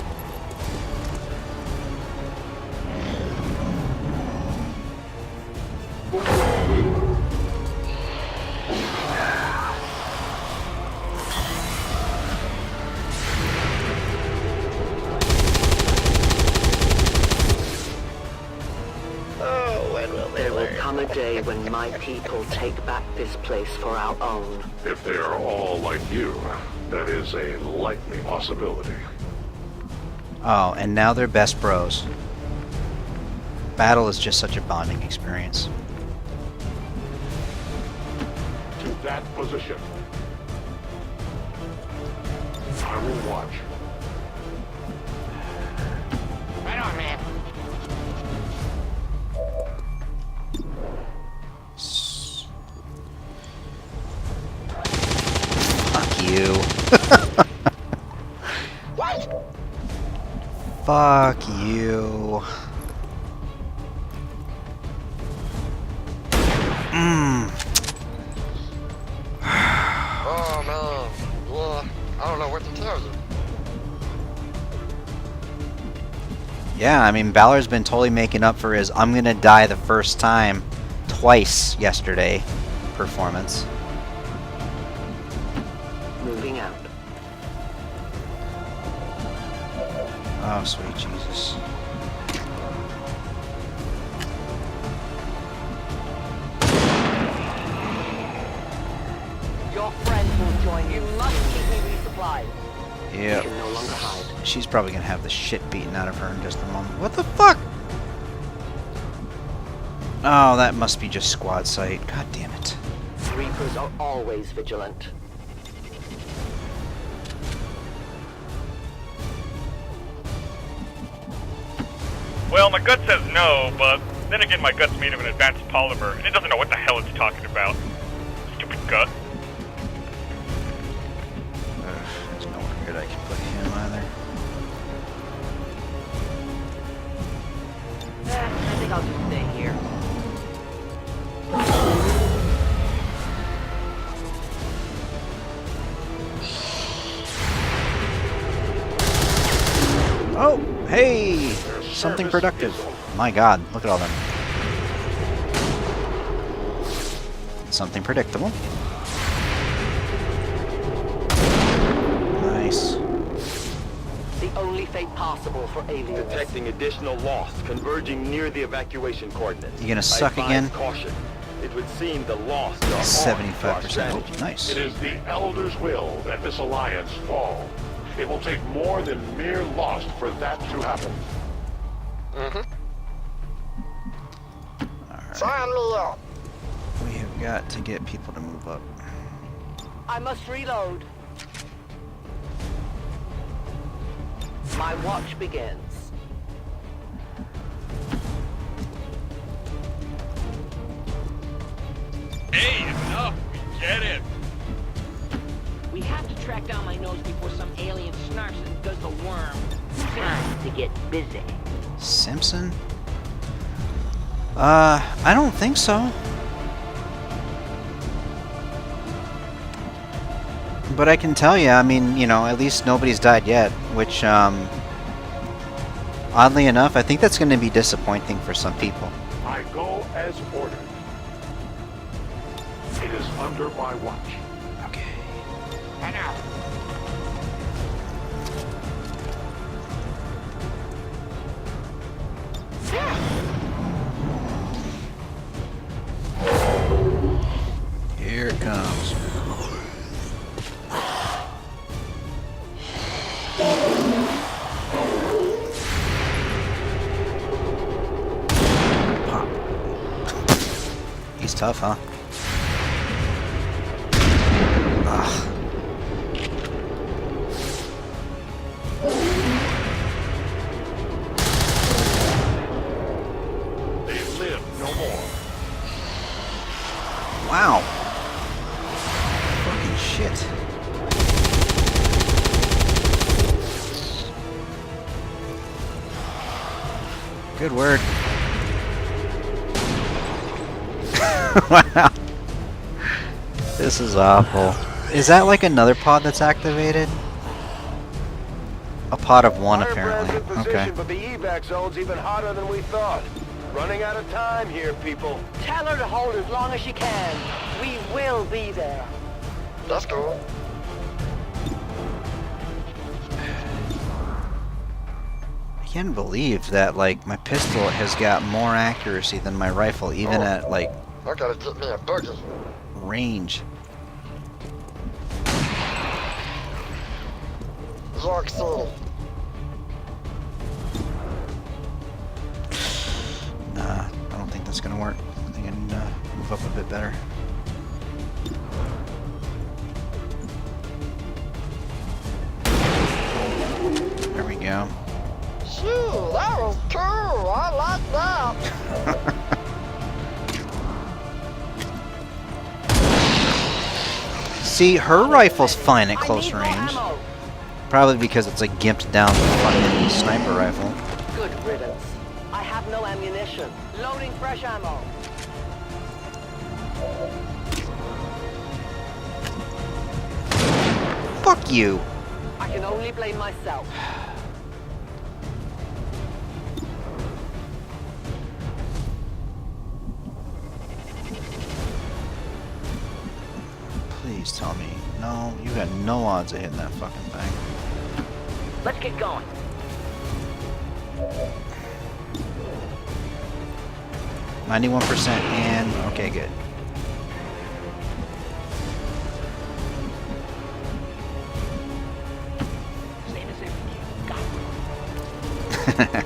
[SPEAKER 14] There will come a day when my people take back this place for our own.
[SPEAKER 15] If they are all like you, that is a likely possibility.
[SPEAKER 1] Oh, and now they're best bros. Battle is just such a bonding experience.
[SPEAKER 15] To that position. I will watch.
[SPEAKER 16] Right on, man.
[SPEAKER 1] Fuck you.
[SPEAKER 16] What?
[SPEAKER 1] Fuck you.
[SPEAKER 18] Oh man. Well, I don't know what to tell you.
[SPEAKER 1] Yeah, I mean, Balor's been totally making up for his I'm gonna die the first time twice yesterday performance.
[SPEAKER 14] Moving out.
[SPEAKER 1] Oh, sweet Jesus.
[SPEAKER 16] Your friends will join you. You must keep me resupplied.
[SPEAKER 1] Yep.
[SPEAKER 14] We can no longer hide.
[SPEAKER 1] She's probably gonna have the shit beaten out of her in just a moment. What the fuck? Oh, that must be just squad sight. God damn it.
[SPEAKER 14] Reapers are always vigilant.
[SPEAKER 6] Well, my gut says no, but then again my gut's made of an advanced polymer, and it doesn't know what the hell it's talking about. Stupid gut.
[SPEAKER 1] There's nowhere good I can put him either.
[SPEAKER 16] I think I'll just stay here.
[SPEAKER 1] Oh, hey! Something productive. My god, look at all them. Something predictable. Nice.
[SPEAKER 14] The only fate possible for aliens.
[SPEAKER 17] Detecting additional lost converging near the evacuation coordinates.
[SPEAKER 1] You gonna suck
[SPEAKER 17] I
[SPEAKER 1] again?
[SPEAKER 17] advise caution. It would seem the lost are
[SPEAKER 1] 75%.
[SPEAKER 17] armed
[SPEAKER 1] Oh, nice.
[SPEAKER 15] It is the Elder's will that this alliance fall. It will take more than mere lost for that to happen.
[SPEAKER 18] Sign me up.
[SPEAKER 1] We have got to get people to move up.
[SPEAKER 14] I must reload. My watch begins.
[SPEAKER 6] Hey, enough! We get it!
[SPEAKER 16] We have to track down my nose before some alien snarks and does the worm. Time to get busy.
[SPEAKER 1] Simpson? I don't think so. But I can tell you, I mean, you know, at least nobody's died yet, which, oddly enough, I think that's going to be disappointing for some people.
[SPEAKER 15] I go as ordered. It is under my watch.
[SPEAKER 1] Okay.
[SPEAKER 16] Enough.
[SPEAKER 1] Here it comes. Pop. He's tough, huh? Ugh.
[SPEAKER 15] They live no more.
[SPEAKER 1] Wow. Fucking shit. Good word. Wow. This is awful. Is that like another pod that's activated? A pod of one, apparently. Okay.
[SPEAKER 4] But the evac zone's even hotter than we thought. Running out of time here, people.
[SPEAKER 14] Tell her to hold as long as she can. We will be there.
[SPEAKER 18] That's cool.
[SPEAKER 1] I can't believe that, like, my pistol has got more accuracy than my rifle, even at, like,
[SPEAKER 18] I gotta get me a buggy.
[SPEAKER 1] range.
[SPEAKER 18] York City.
[SPEAKER 1] Nah, I don't think that's gonna work. I think I need to move up a bit better. There we go.
[SPEAKER 18] Shoo, that was cool. I like that.
[SPEAKER 1] See, her rifle's fine at close range. Probably because it's like gimped down to the fucking sniper rifle.
[SPEAKER 14] Good riddance. I have no ammunition. Loading fresh ammo.
[SPEAKER 1] Fuck you!
[SPEAKER 14] I can only blame myself.
[SPEAKER 1] Please tell me. No, you got no odds of hitting that fucking thing.
[SPEAKER 16] Let's get going.
[SPEAKER 1] 91% and... okay, good.
[SPEAKER 16] Same as if you got it.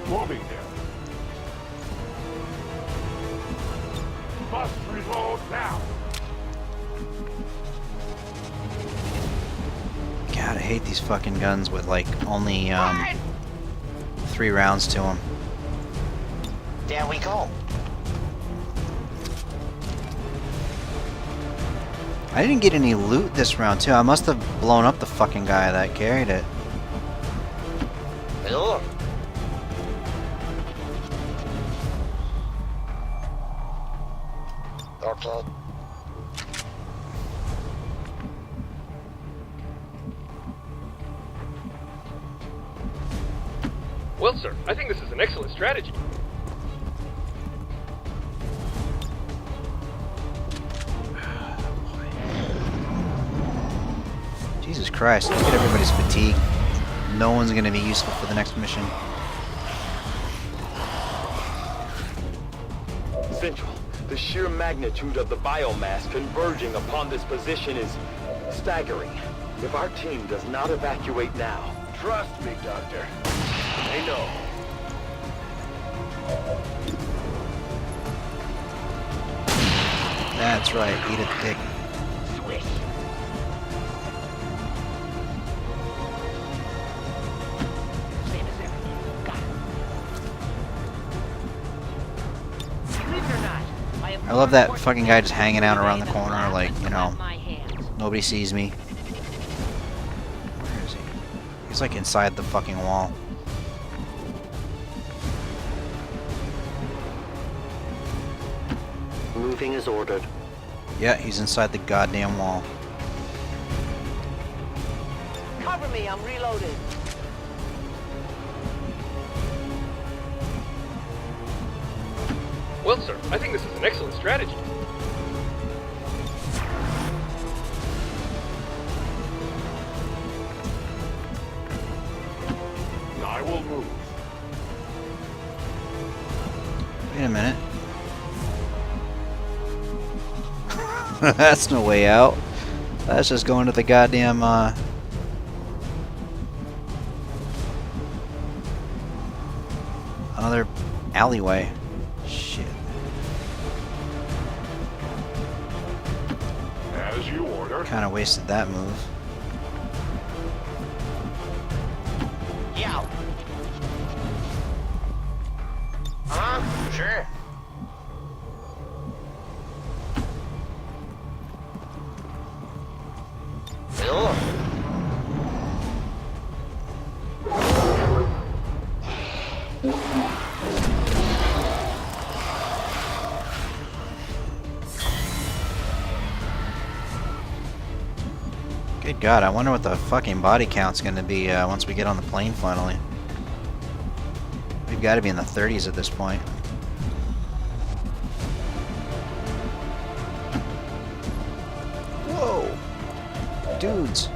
[SPEAKER 15] Moving here. Must reload now.
[SPEAKER 1] God, I hate these fucking guns with like only 3 rounds to them.
[SPEAKER 18] There we go.
[SPEAKER 1] I didn't get any loot this round too. I must have blown up the fucking guy that carried it.
[SPEAKER 18] Hello. Okay.
[SPEAKER 19] Well, sir, I think this is an excellent strategy.
[SPEAKER 1] Jesus Christ, look at everybody's fatigue. No one's gonna be useful for the next mission.
[SPEAKER 17] Central, the sheer magnitude of the biomass converging upon this position is staggering. If our team does not evacuate now...
[SPEAKER 4] Trust me, Doctor. They know.
[SPEAKER 1] That's right, eat a dick.
[SPEAKER 16] Swish. Same as if you got it. Believe it or not, I have
[SPEAKER 1] I love that fucking guy just hanging out around the corner like, you know, nobody sees me. Where is he? He's like inside the fucking wall.
[SPEAKER 14] Moving as ordered.
[SPEAKER 1] Yeah, he's inside the goddamn wall.
[SPEAKER 14] Cover me, I'm reloaded.
[SPEAKER 19] Well, sir, I think this is an excellent strategy.
[SPEAKER 15] I will move.
[SPEAKER 1] Wait a minute. That's no way out. That's just going to the goddamn, another alleyway. Shit.
[SPEAKER 15] As you order.
[SPEAKER 1] Kinda wasted that move.
[SPEAKER 18] Yeah. Sure. Hello.
[SPEAKER 1] Good God, I wonder what the fucking body count's gonna be once we get on the plane finally. We've got to be in the 30s at this point. Whoa! Dudes!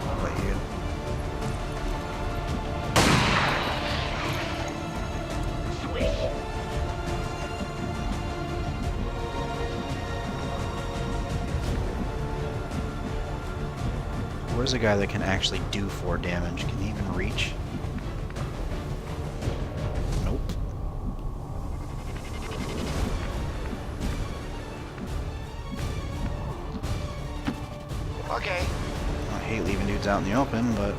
[SPEAKER 1] How about you? Where's a guy that can actually do 4 damage? Can he even reach? Nope.
[SPEAKER 18] Okay.
[SPEAKER 1] I hate leaving dudes out in the open, but...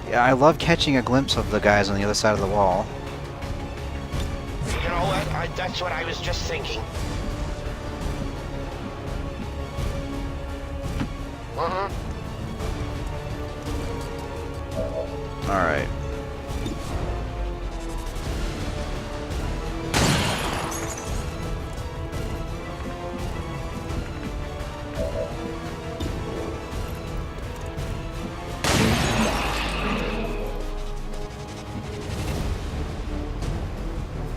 [SPEAKER 1] yeah, I love catching a glimpse of the guys on the other side of the wall.
[SPEAKER 18] You know what? That's what I was just thinking.
[SPEAKER 1] Alright.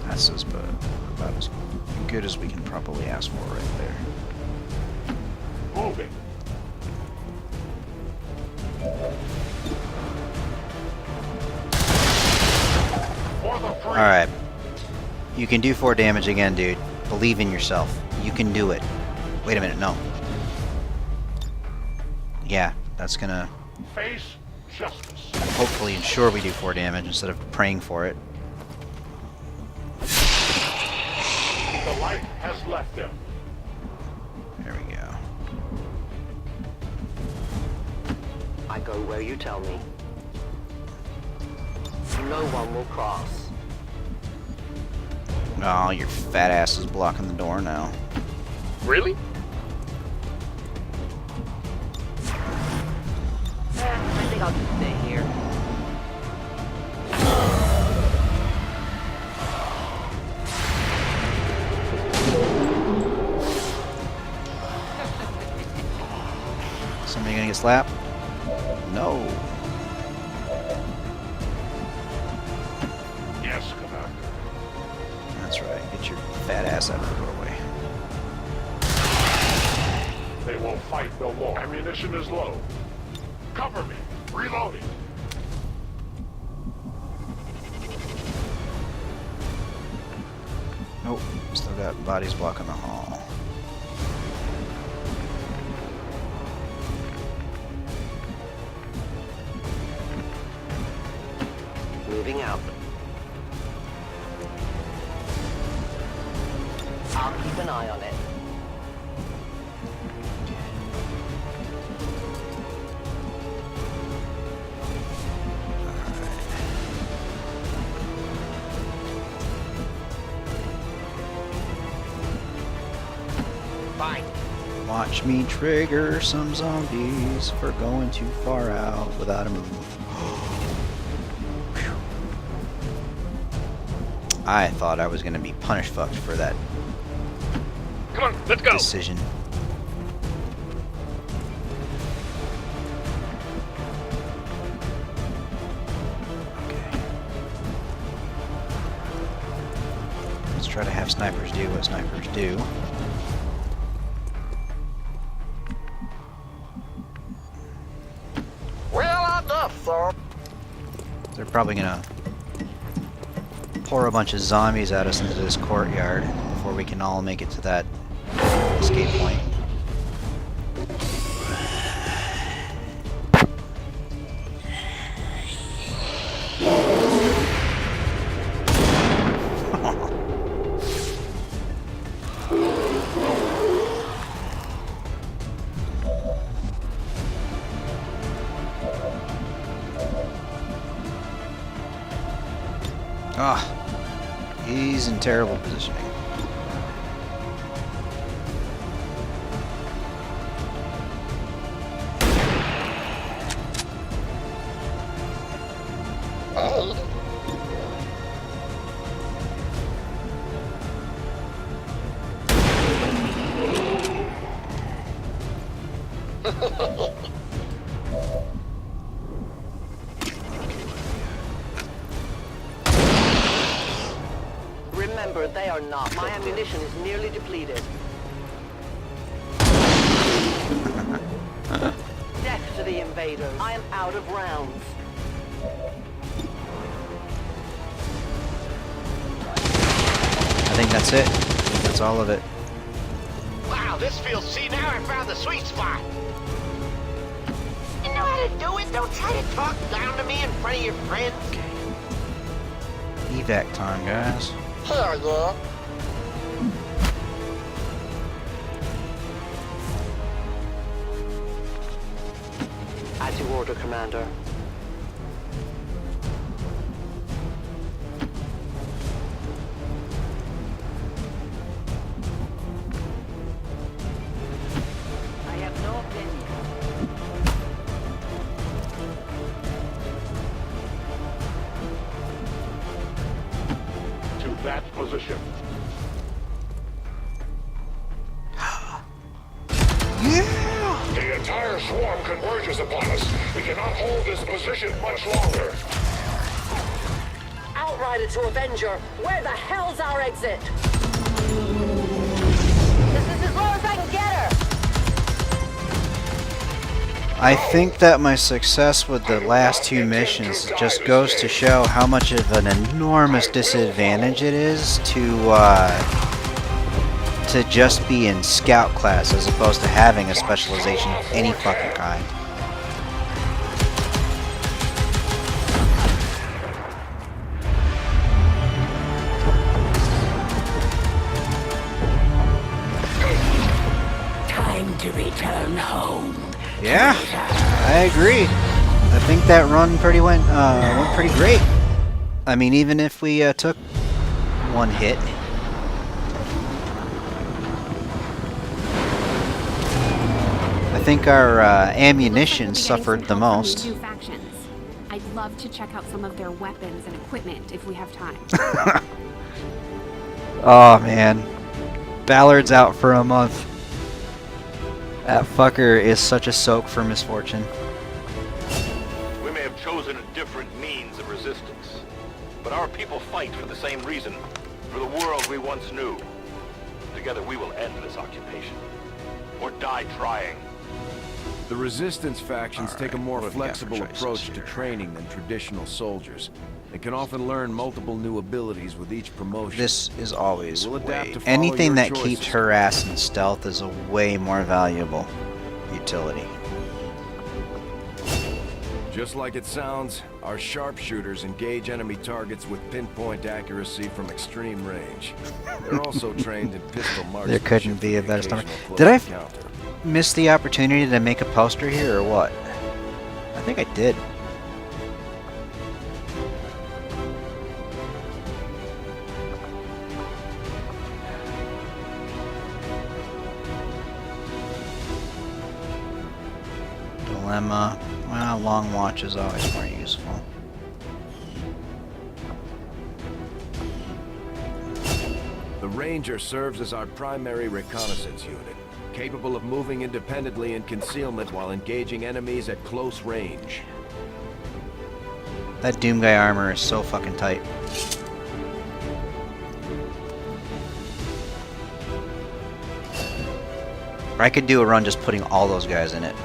[SPEAKER 1] That's about as good as we can probably ask for right there.
[SPEAKER 15] Moving.
[SPEAKER 1] Alright. You can do 4 damage again, dude. Believe in yourself. You can do it. Wait a minute, no. Yeah, that's gonna
[SPEAKER 15] Face justice.
[SPEAKER 1] hopefully ensure we do 4 damage instead of praying for it.
[SPEAKER 15] The light has left them.
[SPEAKER 1] There we go.
[SPEAKER 14] I go where you tell me. No one will cross.
[SPEAKER 1] Oh, your fat ass is blocking the door now.
[SPEAKER 19] Really?
[SPEAKER 16] I think I'll just stay here.
[SPEAKER 1] Somebody gonna get slapped? No.
[SPEAKER 15] Yes, Commander.
[SPEAKER 1] That's right. Get your fat ass out of the doorway.
[SPEAKER 15] They will fight no more. Ammunition is low. Cover me. Reloading.
[SPEAKER 1] Nope. Still got bodies blocking the hall.
[SPEAKER 14] Moving out. I'll keep an eye on it.
[SPEAKER 18] Fine.
[SPEAKER 1] Watch me trigger some zombies for going too far out without a move. Phew. I thought I was going to be punish fucked for that
[SPEAKER 19] Come on, let's go.
[SPEAKER 1] decision. Okay. Let's try to have snipers do what snipers do.
[SPEAKER 18] Well enough, sir.
[SPEAKER 1] They're probably gonna pour a bunch of zombies at us into this courtyard before we can all make it to that escape point. Ah, he's in terrible positioning.
[SPEAKER 18] made.
[SPEAKER 14] Remember, they are not. My ammunition is nearly depleted. Death to the invaders. I am out of rounds.
[SPEAKER 1] I think that's it. That's all of it.
[SPEAKER 18] Wow, this feels... See, now I found the sweet spot. You know how to do it? Don't try to talk down to me in front of your friends.
[SPEAKER 1] Evac time, guys.
[SPEAKER 18] Hell yeah.
[SPEAKER 14] As you order, Commander.
[SPEAKER 16] I have no opinion.
[SPEAKER 15] To that position.
[SPEAKER 1] Yeah!
[SPEAKER 15] The entire swarm converges upon us. We cannot hold this position much longer.
[SPEAKER 7] Outrider to Avenger, where the hell's our exit? This is as low as I can get her.
[SPEAKER 1] I think that my success with the last two missions just goes to show how much of an enormous disadvantage it is to just be in scout class as opposed to having a specialization of any fucking kind.
[SPEAKER 13] Time to return home.
[SPEAKER 1] Yeah, I agree. I think that run went pretty great. I mean, even if we took one hit. I think our ammunition suffered the most.
[SPEAKER 10] New factions. I'd love to check out some of their weapons and equipment if we have time.
[SPEAKER 1] Oh man, Ballard's out for a month. That fucker is such a soak for misfortune.
[SPEAKER 11] We may have chosen a different means of resistance, but our people fight for the same reason, for the world we once knew. Together we will end this occupation, or die trying.
[SPEAKER 9] The resistance factions take a more flexible approach to training than traditional soldiers. They can often learn multiple new abilities with each promotion.
[SPEAKER 1] This is always
[SPEAKER 9] We'll adapt to follow
[SPEAKER 1] anything
[SPEAKER 9] your
[SPEAKER 1] that
[SPEAKER 9] choices.
[SPEAKER 1] keeps her ass in stealth is a way more valuable utility.
[SPEAKER 9] Just like it sounds, our sharpshooters engage enemy targets with pinpoint accuracy from extreme range. They're also trained in pistol marksmanship.
[SPEAKER 1] There couldn't be a better stomach.
[SPEAKER 9] occasional
[SPEAKER 1] Did I
[SPEAKER 9] close encounter.
[SPEAKER 1] miss the opportunity to make a poster here or what? I think I did. Dilemma. Well, long watch is always more useful.
[SPEAKER 9] The Ranger serves as our primary reconnaissance unit, capable of moving independently in concealment while engaging enemies at close range.
[SPEAKER 1] That Doom Guy armor is so fucking tight. Or I could do a run just putting all those guys in it.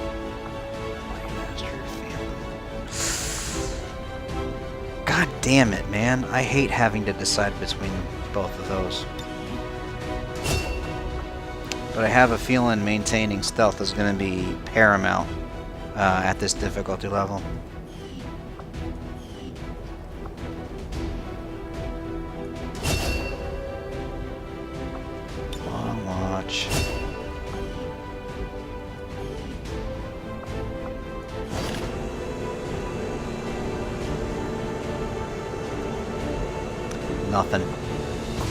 [SPEAKER 1] God damn it, man. I hate having to decide between both of those. But I have a feeling maintaining stealth is going to be paramount at this difficulty level. Long watch. Nothing.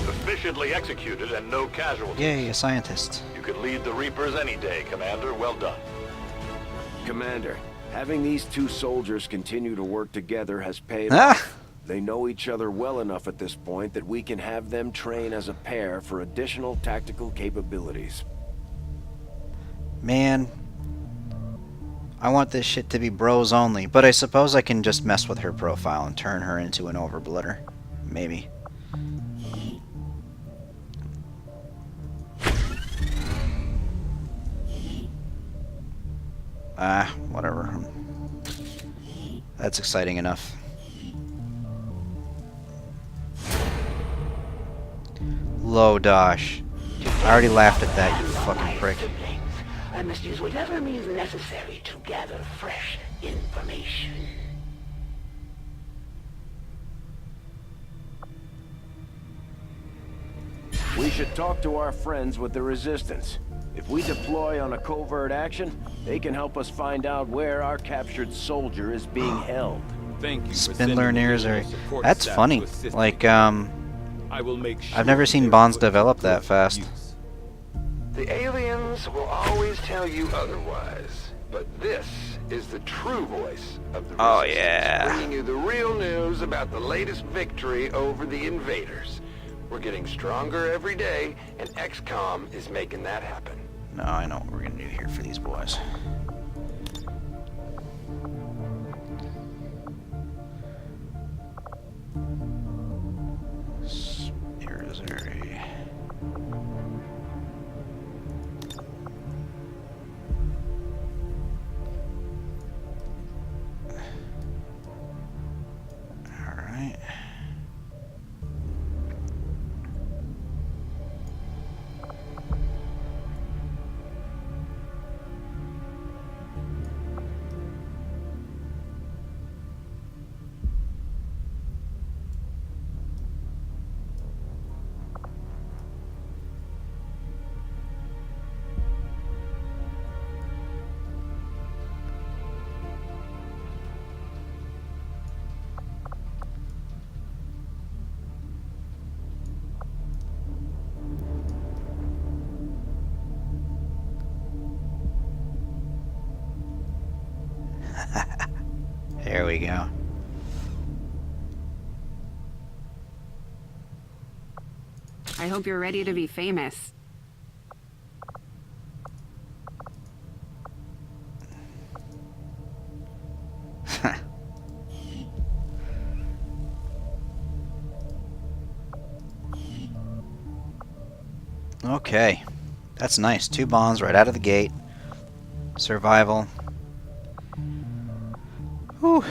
[SPEAKER 11] Efficiently executed and no casualties.
[SPEAKER 1] Yay, a scientist.
[SPEAKER 11] You could lead the Reapers any day, Commander. Well done.
[SPEAKER 9] Commander, having these two soldiers continue to work together has paid
[SPEAKER 1] Ah!
[SPEAKER 9] off. They know each other well enough at this point that we can have them train as a pair for additional tactical capabilities.
[SPEAKER 1] Man, I want this shit to be bros only, but I suppose I can just mess with her profile and turn her into an overblitter. Maybe. Whatever. That's exciting enough. Low Dosh. I already laughed at that, you fucking prick.
[SPEAKER 5] I must use whatever means necessary to gather fresh information.
[SPEAKER 9] We should talk to our friends with the Resistance. If we deploy on a covert action, they can help us find out where our captured soldier is being held.
[SPEAKER 2] Thank you.
[SPEAKER 1] Spindler and Irizarry. That's funny. Like,
[SPEAKER 2] I will make sure
[SPEAKER 1] I've never seen bonds develop that fast.
[SPEAKER 4] The aliens will always tell you otherwise, but this is the true voice of the
[SPEAKER 1] Oh,
[SPEAKER 4] Resistance,
[SPEAKER 1] yeah.
[SPEAKER 4] bringing you the real news about the latest victory over the invaders. We're getting stronger every day, and XCOM is making that happen.
[SPEAKER 1] No, I know what we're gonna do here for these boys. Irizarry. Alright. There we go.
[SPEAKER 10] I hope you're ready to be famous.
[SPEAKER 1] Okay. That's nice. 2 bonds right out of the gate. Survival. Whew.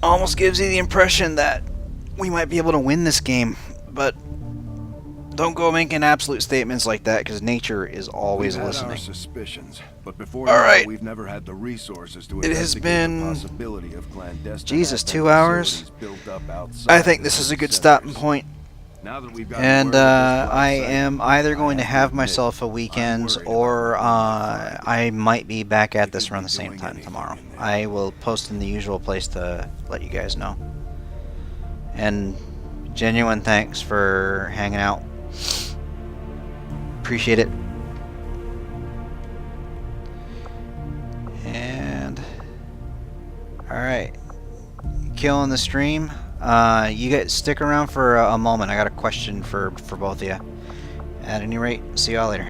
[SPEAKER 1] Almost gives you the impression that we might be able to win this game, but don't go making absolute statements like that, because nature is always
[SPEAKER 12] We've had
[SPEAKER 1] listening.
[SPEAKER 12] our suspicions, but before
[SPEAKER 1] All
[SPEAKER 12] now,
[SPEAKER 1] right.
[SPEAKER 12] we've never had the resources to
[SPEAKER 1] It has
[SPEAKER 12] investigate
[SPEAKER 1] been,
[SPEAKER 12] the possibility of clandestine
[SPEAKER 1] Jesus,
[SPEAKER 12] Advent
[SPEAKER 1] 2 hours.
[SPEAKER 12] facilities built up outside
[SPEAKER 1] I think
[SPEAKER 12] the
[SPEAKER 1] this is a good
[SPEAKER 12] centers.
[SPEAKER 1] stopping point.
[SPEAKER 12] Now that we've got
[SPEAKER 1] And
[SPEAKER 12] word of this
[SPEAKER 1] I
[SPEAKER 12] black
[SPEAKER 1] am
[SPEAKER 12] site,
[SPEAKER 1] either going to
[SPEAKER 12] I
[SPEAKER 1] have
[SPEAKER 12] admit,
[SPEAKER 1] myself a weekend, or I might be back at this around the same time tomorrow. I will post in the usual place to let you guys know. And genuine thanks for hanging out. Appreciate it. And alright, killing the stream. You guys stick around for a moment. I got a question for both of you. At any rate, see y'all later.